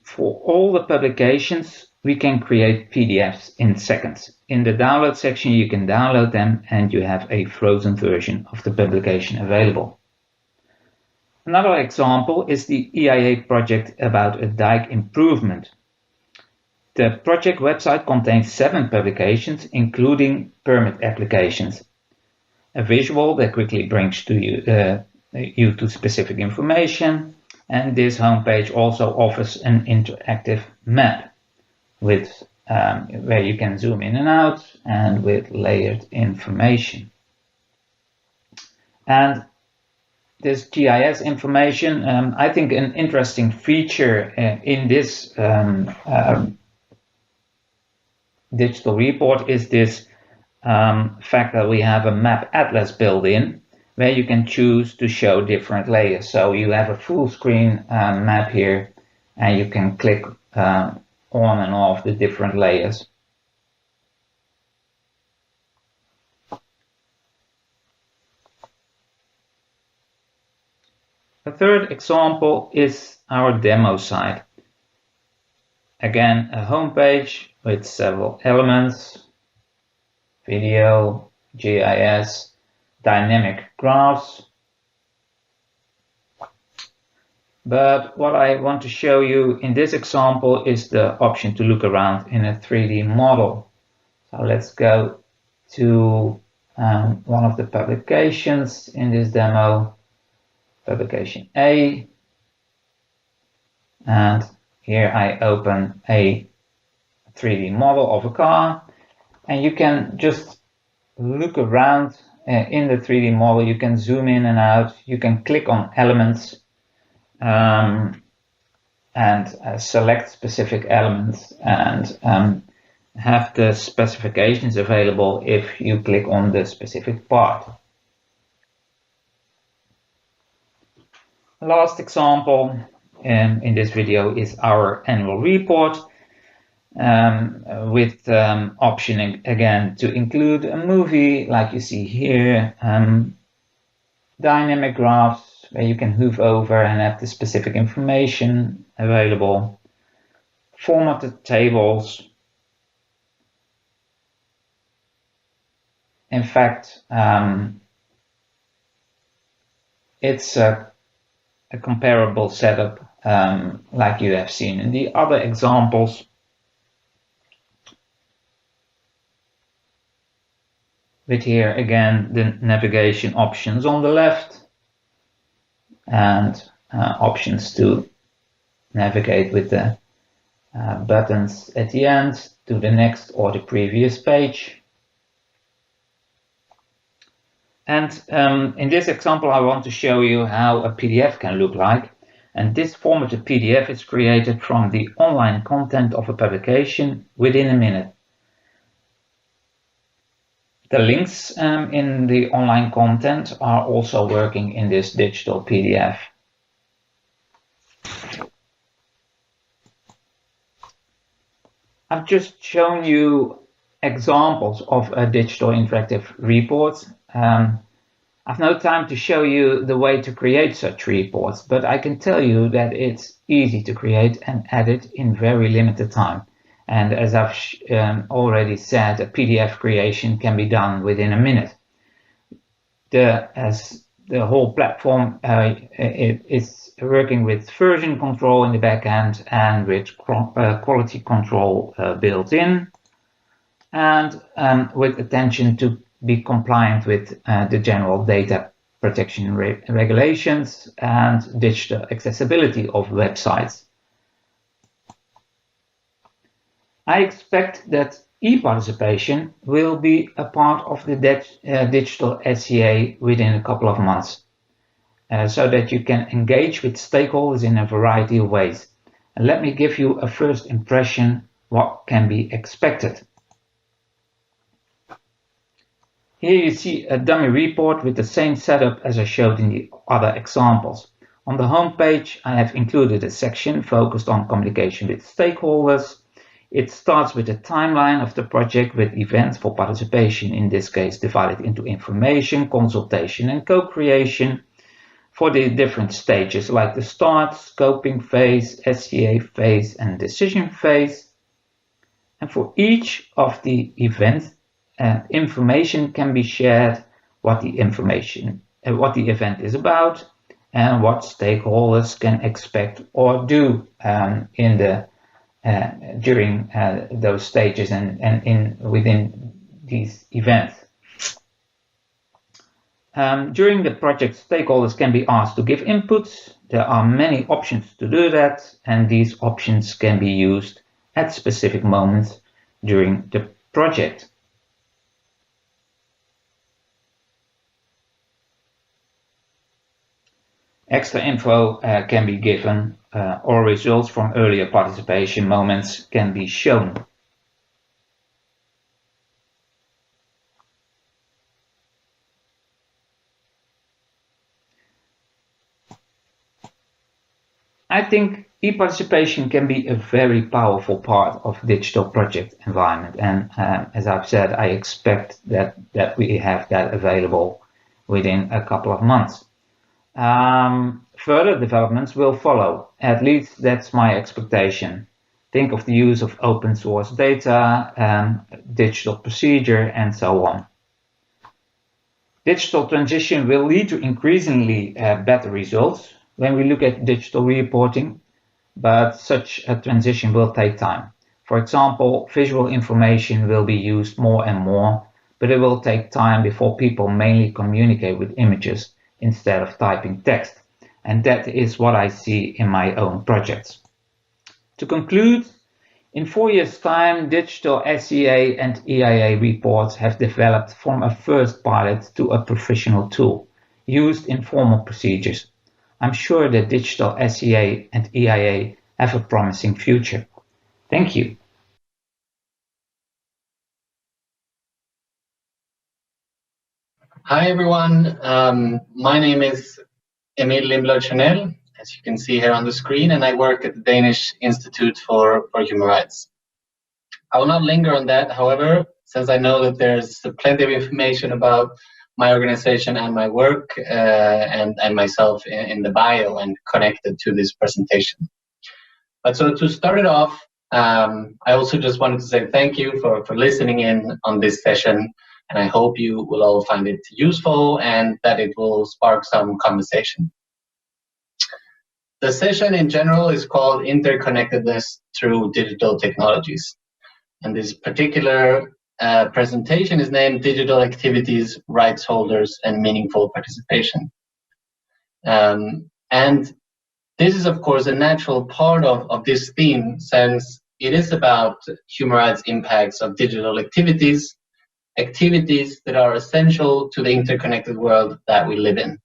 for all the publications, we can create PDFs in seconds. In the download section, you can download them and you have a frozen version of the publication available. Another example is the EIA project about a dike improvement. The project website contains 7 publications, including permit applications. A visual that quickly brings you to specific information, and this homepage also offers an interactive map with where you can zoom in and out and with layered information. And this GIS information, I think an interesting feature in this digital report is this fact that we have a map atlas built in, where you can choose to show different layers. So you have a full screen map here, and you can click on and off the different layers. The third example is our demo site. Again, a homepage with several elements: video, GIS, dynamic graphs. But what I want to show you in this example is the option to look around in a 3D model. So let's go to one of the publications in this demo, publication A. And here I open a 3D model of a car, and you can just look around in the 3D model. You can zoom in and out, you can click on elements and select specific elements and have the specifications available if you click on the specific part. The last example in this video is our annual report with option again to include a movie like you see here, dynamic graphs where you can hover over and have the specific information available, formatted tables. In fact, it's a comparable setup like you have seen in the other examples. With here again the navigation options on the left and options to navigate with the buttons at the end to the next or the previous page. And in this example I want to show you how a PDF can look like. And this formatted PDF is created from the online content of a publication within a minute. The links in the online content are also working in this digital PDF. I've just shown you examples of a digital interactive reports. I've no time to show you the way to create such reports, but I can tell you that it's easy to create and edit in very limited time. And as I've already said, a PDF creation can be done within a minute. As the whole platform is working with version control in the back end and with quality control built in, and with attention to be compliant with the general data protection regulations and digital accessibility of websites. I expect that e-participation will be a part of the Digital ESIA within a couple of months, so that you can engage with stakeholders in a variety of ways. And let me give you a first impression what can be expected. Here you see a dummy report with the same setup as I showed in the other examples. On the home page, I have included a section focused on communication with stakeholders. It starts with a timeline of the project with events for participation, in this case divided into information, consultation and co-creation for the different stages like the start, scoping phase, SCA phase and decision phase. And for each of the events, information can be shared, what the event is about and what stakeholders can expect or do during those stages and within these events. During the project, stakeholders can be asked to give inputs. There are many options to do that, and these options can be used at specific moments during the project. Extra info can be given or results from earlier participation moments can be shown. I think e-participation can be a very powerful part of digital project environment, and as I've said, I expect that we have that available within a couple of months. Further developments will follow, at least that's my expectation. Think of the use of open source data, digital procedure, and so on. Digital transition will lead to increasingly better results when we look at digital reporting, but such a transition will take time. For example, visual information will be used more and more, but it will take time before people mainly communicate with images instead of typing text. And that is what I see in my own projects. To conclude, in 4 years' time, Digital SEA and EIA reports have developed from a first pilot to a professional tool used in formal procedures. I'm sure that Digital SEA and EIA have a promising future. Thank you. Hi everyone, my name is Emil Lindblad Kernell, as you can see here on the screen, and I work at the Danish Institute for Human Rights. I will not linger on that, however, since I know that there's plenty of information about my organization and my work and myself in the bio and connected to this presentation. But so to start it off, I also just wanted to say thank you for listening in on this session, and I hope you will all find it useful and that it will spark some conversation. The session in general is called Interconnectedness Through Digital Technologies. And this particular presentation is named Digital Activities, Rights Holders, and Meaningful Participation. And this is, of course, a natural part of this theme, since it is about human rights impacts of digital activities that are essential to the interconnected world that we live in.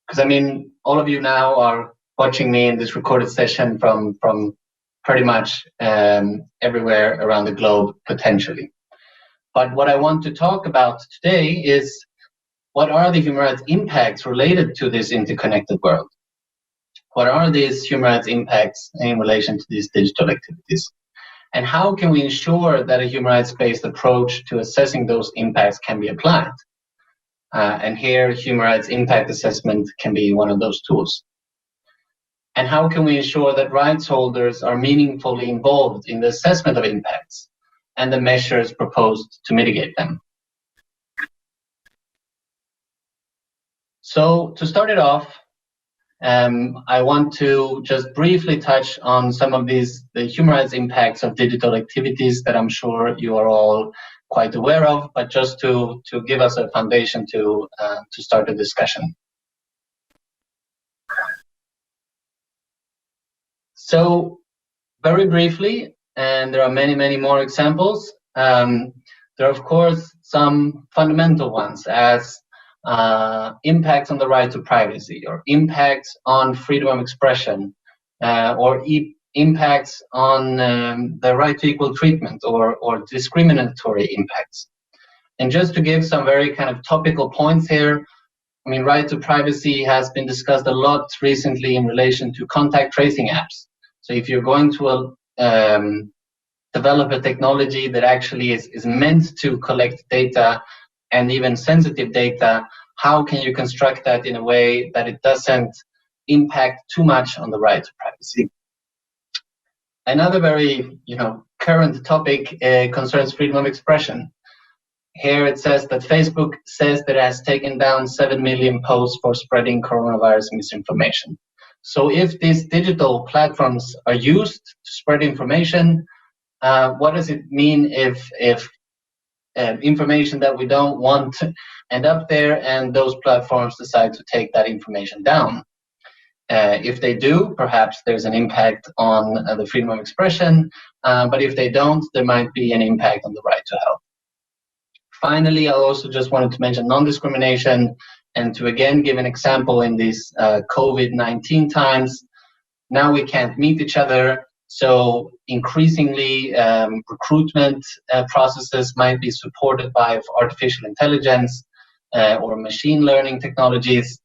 Because, I mean, all of you now are watching me in this recorded session from pretty much everywhere around the globe, potentially. But what I want to talk about today is what are the human rights impacts related to this interconnected world? What are these human rights impacts in relation to these digital activities? And how can we ensure that a human rights-based approach to assessing those impacts can be applied? And here, human rights impact assessment can be one of those tools. And how can we ensure that rights holders are meaningfully involved in the assessment of impacts and the measures proposed to mitigate them? So to start it off, I want to just briefly touch on some of the human rights impacts of digital activities that I'm sure you are all quite aware of, but just to give us a foundation to start the discussion. So very briefly, and there are many, many more examples, there are of course some fundamental ones as impacts on the right to privacy, or impacts on freedom of expression, or impacts on the right to equal treatment, or discriminatory impacts. And just to give some very kind of topical points here, I mean, right to privacy has been discussed a lot recently in relation to contact tracing apps. So if you're going to develop a technology that actually is meant to collect data and even sensitive data, how can you construct that in a way that it doesn't impact too much on the right to privacy? Another very current topic concerns freedom of expression. Here it says that Facebook says that it has taken down 7 million posts for spreading coronavirus misinformation. So if these digital platforms are used to spread information, what does it mean if information that we don't want to end up there and those platforms decide to take that information down? If they do, perhaps there's an impact on the freedom of expression, but if they don't, there might be an impact on the right to health. Finally, I also just wanted to mention non-discrimination and to again give an example in these COVID-19 times. Now we can't meet each other, so increasingly recruitment processes might be supported by artificial intelligence or machine learning technologies.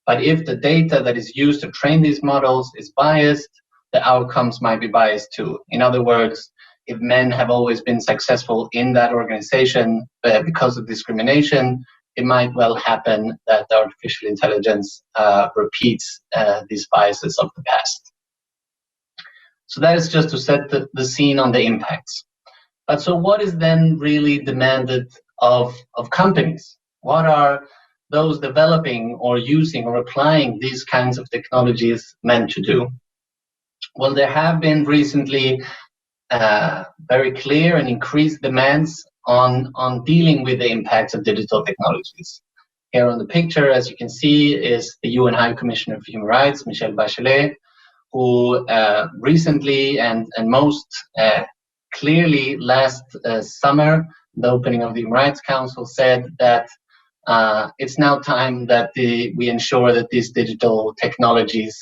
But if the data that is used to train these models is biased, the outcomes might be biased too. In other words, if men have always been successful in that organization because of discrimination, it might well happen that the artificial intelligence repeats these biases of the past. So that is just to set the scene on the impacts. But so what is then really demanded of companies? What are those developing or using or applying these kinds of technologies meant to do? Well, there have been recently very clear and increased demands on dealing with the impacts of digital technologies. Here on the picture, as you can see, is the UN High Commissioner for Human Rights, Michèle Bachelet, who recently and most clearly last summer, the opening of the Human Rights Council, said that it's now time that we ensure that these digital technologies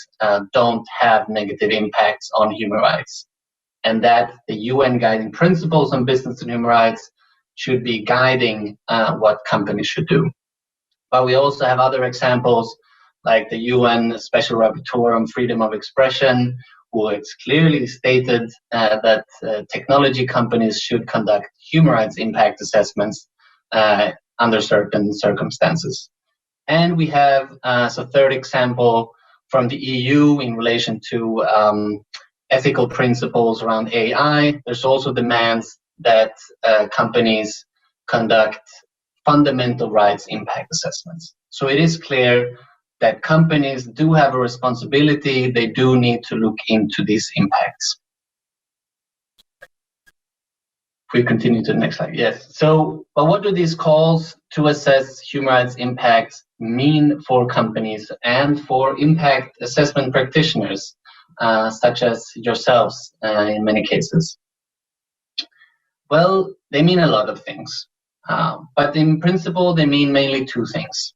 don't have negative impacts on human rights, and that the UN guiding principles on business and human rights should be guiding what companies should do. But we also have other examples, like the UN Special Rapporteur on Freedom of Expression, who it's clearly stated that technology companies should conduct human rights impact assessments under certain circumstances. And we have, as a third example, from the EU in relation to ethical principles around AI, there's also demands that companies conduct fundamental rights impact assessments. So it is clear that companies do have a responsibility. They do need to look into these impacts. If we continue to the next slide. Yes. So, but what do these calls to assess human rights impacts mean for companies and for impact assessment practitioners, such as yourselves in many cases? Well, they mean a lot of things, but in principle, they mean mainly two things.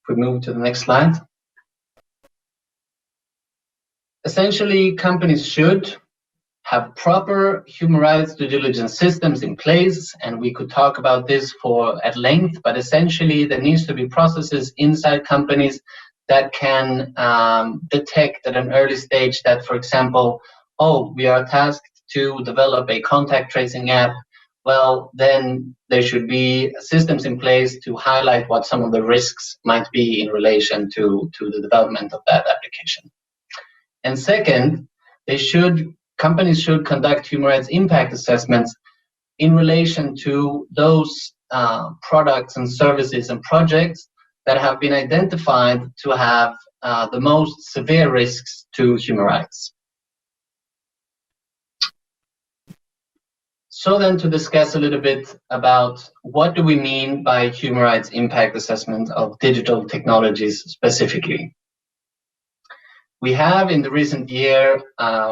If we move to the next slide. Essentially, companies should have proper human rights due diligence systems in place, and we could talk about this at length, but essentially there needs to be processes inside companies that can detect at an early stage that, for example, we are tasked to develop a contact tracing app. Well, then there should be systems in place to highlight what some of the risks might be in relation to the development of that application. And second, companies should conduct human rights impact assessments in relation to those products and services and projects that have been identified to have the most severe risks to human rights. So then, to discuss a little bit about what do we mean by human rights impact assessment of digital technologies specifically. We have in the recent year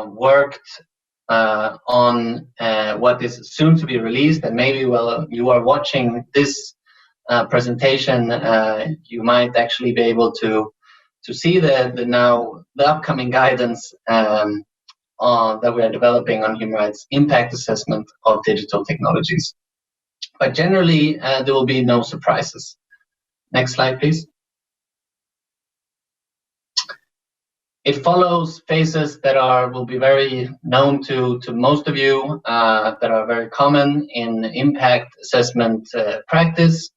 worked on what is soon to be released, and maybe while you are watching this presentation, you might actually be able to see the upcoming guidance that we are developing on human rights impact assessment of digital technologies. But generally, there will be no surprises. Next slide, please. It follows phases that will be very known to most of you, that are very common in impact assessment practice.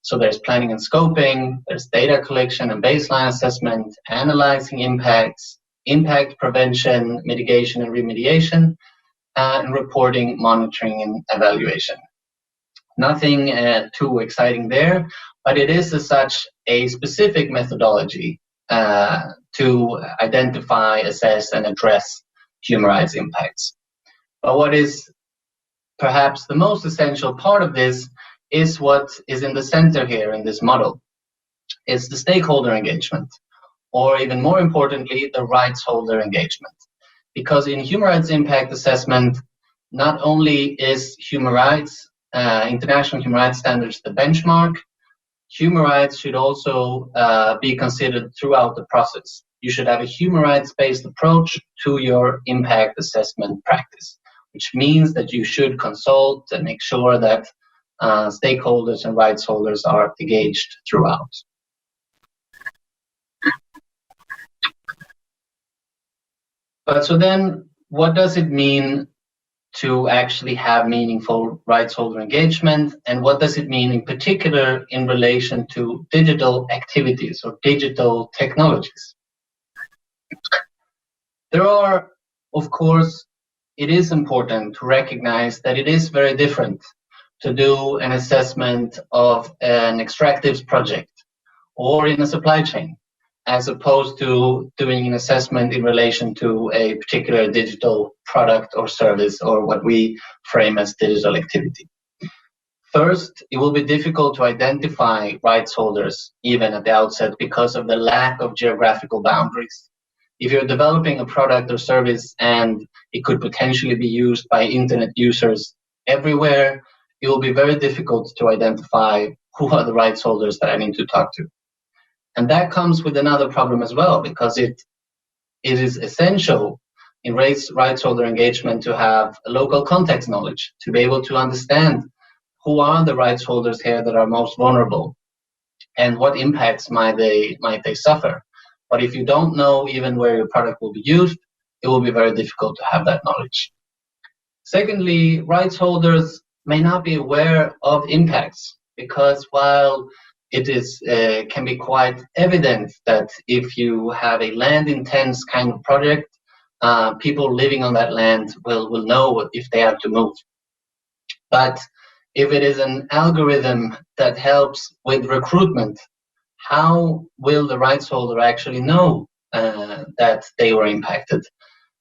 So there's planning and scoping, there's data collection and baseline assessment, analyzing impacts, impact prevention, mitigation and remediation, and reporting, monitoring, and evaluation. Nothing too exciting there, but it is as such a specific methodology to identify, assess, and address human rights impacts. But what is perhaps the most essential part of this is what is in the center here in this model. It's the stakeholder engagement, or even more importantly, the rights holder engagement. Because in human rights impact assessment, not only is human rights, international human rights standards the benchmark, human rights should also be considered throughout the process. You should have a human rights-based approach to your impact assessment practice, which means that you should consult and make sure that stakeholders and rights holders are engaged throughout. But so then, what does it mean to actually have meaningful rights holder engagement, and what does it mean in particular in relation to digital activities or digital technologies? There are, of course, it is important to recognize that it is very different to do an assessment of an extractives project or in a supply chain, as opposed to doing an assessment in relation to a particular digital product or service, or what we frame as digital activity. First, it will be difficult to identify rights holders even at the outset because of the lack of geographical boundaries. If you're developing a product or service and it could potentially be used by internet users everywhere, it will be very difficult to identify who are the rights holders that I need to talk to. And that comes with another problem as well, because it is essential in rights holder engagement to have a local context knowledge, to be able to understand who are the rights holders here that are most vulnerable and what impacts might they suffer. But if you don't know even where your product will be used, it will be very difficult to have that knowledge. Secondly, rights holders may not be aware of impacts, because while it is can be quite evident that if you have a land-intense kind of project, people living on that land will know if they have to move. But if it is an algorithm that helps with recruitment, how will the rights holder actually know that they were impacted?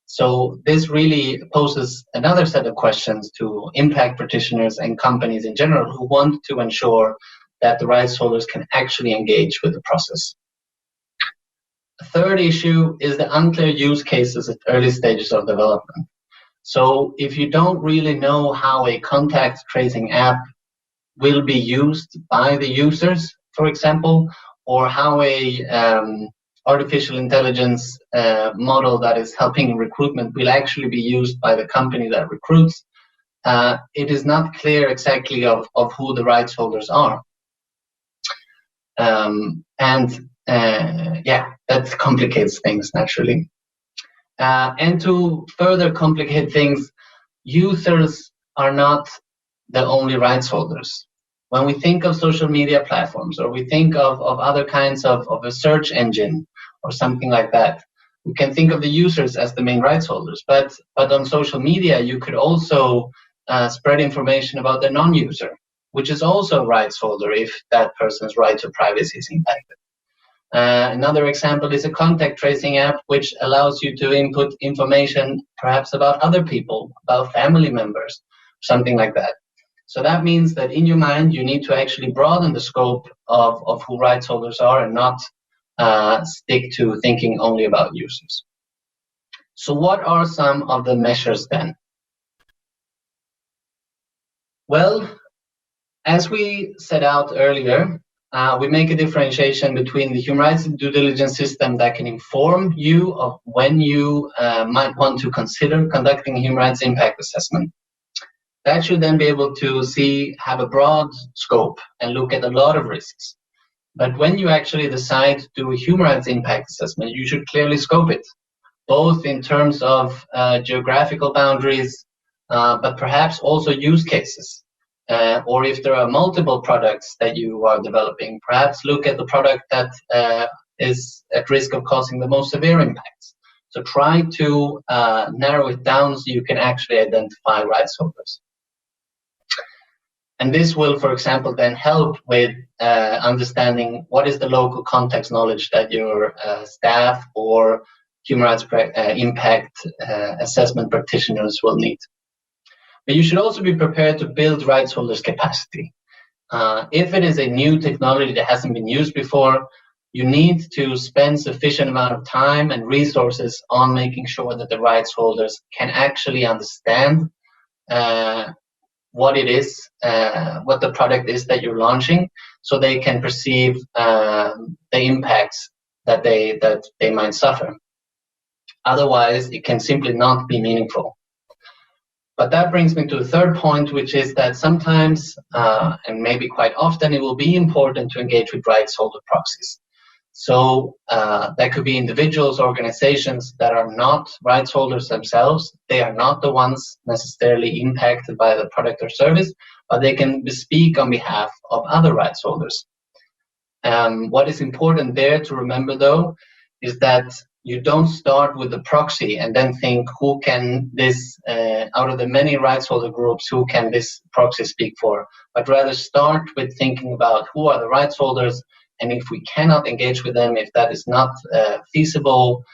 So this really poses another set of questions to impact practitioners and companies in general who want to ensure that the rights holders can actually engage with the process. The third issue is the unclear use cases at early stages of development. So if you don't really know how a contact tracing app will be used by the users, for example, or how a artificial intelligence model that is helping recruitment will actually be used by the company that recruits, it is not clear exactly of who the rights holders are. That complicates things naturally. And to further complicate things, users are not the only rights holders. When we think of social media platforms, or we think of other kinds of a search engine or something like that, we can think of the users as the main rights holders. But on social media, you could also spread information about the non-user, which is also a rights holder if that person's right to privacy is impacted. Another example is a contact tracing app, which allows you to input information perhaps about other people, about family members, something like that. So that means that in your mind, you need to actually broaden the scope of who rights holders are and not stick to thinking only about users. So what are some of the measures then? Well, as we set out earlier, we make a differentiation between the human rights due diligence system that can inform you of when you might want to consider conducting a human rights impact assessment, That should then be able to have a broad scope and look at a lot of risks. But when you actually decide to do a human rights impact assessment, you should clearly scope it, both in terms of geographical boundaries, but perhaps also use cases. Or if there are multiple products that you are developing, perhaps look at the product that is at risk of causing the most severe impacts. So try to narrow it down so you can actually identify rights holders. And this will, for example, then help with understanding what is the local context knowledge that your staff or human rights impact assessment practitioners will need. But you should also be prepared to build rights holders' capacity. If it is a new technology that hasn't been used before, you need to spend sufficient amount of time and resources on making sure that the rights holders can actually understand what it is, what the product is that you're launching, so they can perceive the impacts that they might suffer. Otherwise, it can simply not be meaningful. But that brings me to the third point, which is that sometimes, and maybe quite often, it will be important to engage with rights holder proxies. So that could be individuals, organizations that are not rights holders themselves. They are not the ones necessarily impacted by the product or service, but they can speak on behalf of other rights holders. What is important there to remember, though, is that you don't start with the proxy and then think, who can this, out of the many rights holder groups, who can this proxy speak for? But rather start with thinking about who are the rights holders, and if we cannot engage with them, if that is not feasible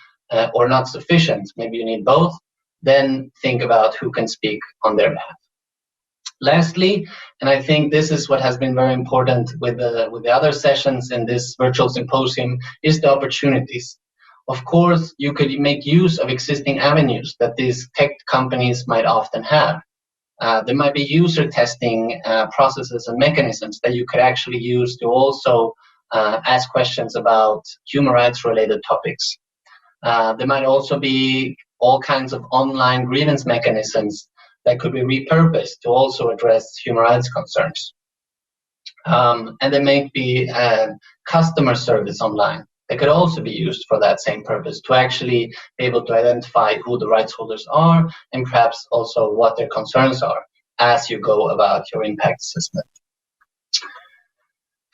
or not sufficient, maybe you need both, then think about who can speak on their behalf. Lastly, and I think this is what has been very important with the other sessions in this virtual symposium, is the opportunities. Of course, you could make use of existing avenues that these tech companies might often have. There might be user testing processes and mechanisms that you could actually use to also ask questions about human rights related topics. There might also be all kinds of online grievance mechanisms that could be repurposed to also address human rights concerns. And there may be customer service online that could also be used for that same purpose, to actually be able to identify who the rights holders are and perhaps also what their concerns are as you go about your impact assessment.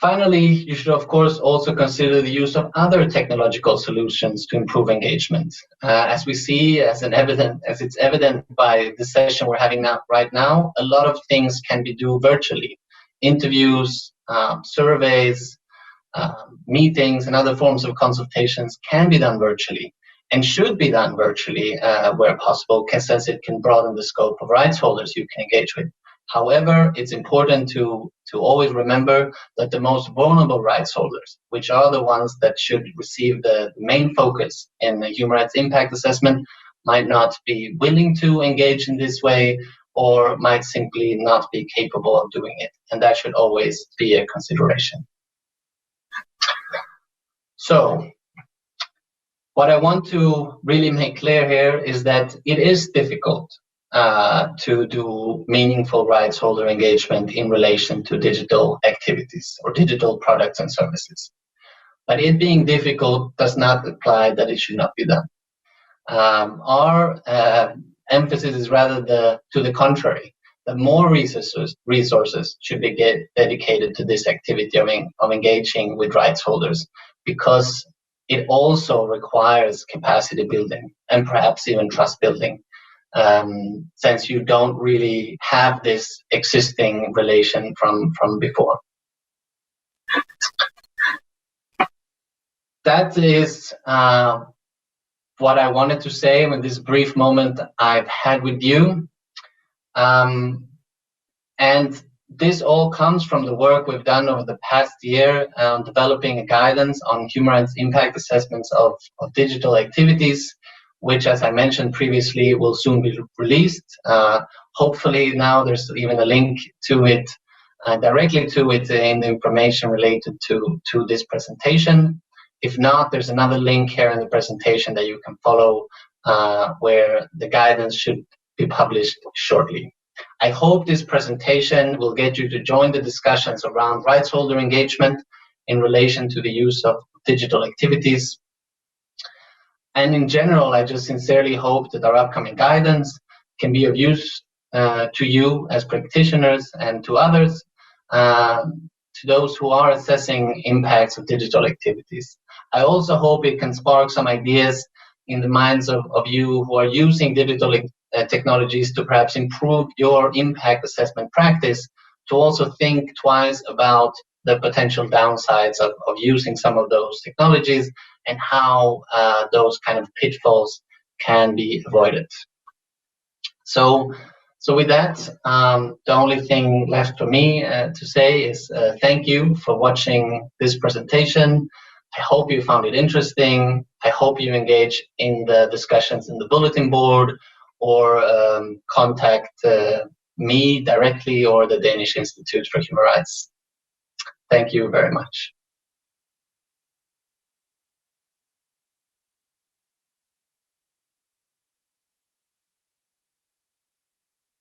Finally, you should of course also consider the use of other technological solutions to improve engagement. As we see, as it's evident by the session we're having right now, a lot of things can be done virtually. Interviews, surveys, meetings, and other forms of consultations can be done virtually and should be done virtually where possible, since it can broaden the scope of rights holders you can engage with. However, it's important to always remember that the most vulnerable rights holders, which are the ones that should receive the main focus in the human rights impact assessment, might not be willing to engage in this way or might simply not be capable of doing it. And that should always be a consideration. So, what I want to really make clear here is that it is difficult to do meaningful rights holder engagement in relation to digital activities or digital products and services. But it being difficult does not imply that it should not be done. Our emphasis is rather to the contrary, that more resources should be dedicated to this activity of engaging with rights holders, because it also requires capacity building and perhaps even trust building, since you don't really have this existing relation from before. That is what I wanted to say in this brief moment I've had with you. And this all comes from the work we've done over the past year developing a guidance on human rights impact assessments of digital activities, which, as I mentioned previously, will soon be released. Hopefully now there's even a link to it, directly to it in the information related to this presentation. If not, there's another link here in the presentation that you can follow where the guidance should be published shortly. I hope this presentation will get you to join the discussions around rights holder engagement in relation to the use of digital activities. And in general, I just sincerely hope that our upcoming guidance can be of use to you as practitioners and to others, to those who are assessing impacts of digital activities. I also hope it can spark some ideas in the minds of you who are using digital technologies to perhaps improve your impact assessment practice, to also think twice about the potential downsides of using some of those technologies and how those kind of pitfalls can be avoided. So with that, the only thing left for me to say is thank you for watching this presentation. I hope you found it interesting. I hope you engage in the discussions in the bulletin board, or contact me directly or the Danish Institute for Human Rights. Thank you very much.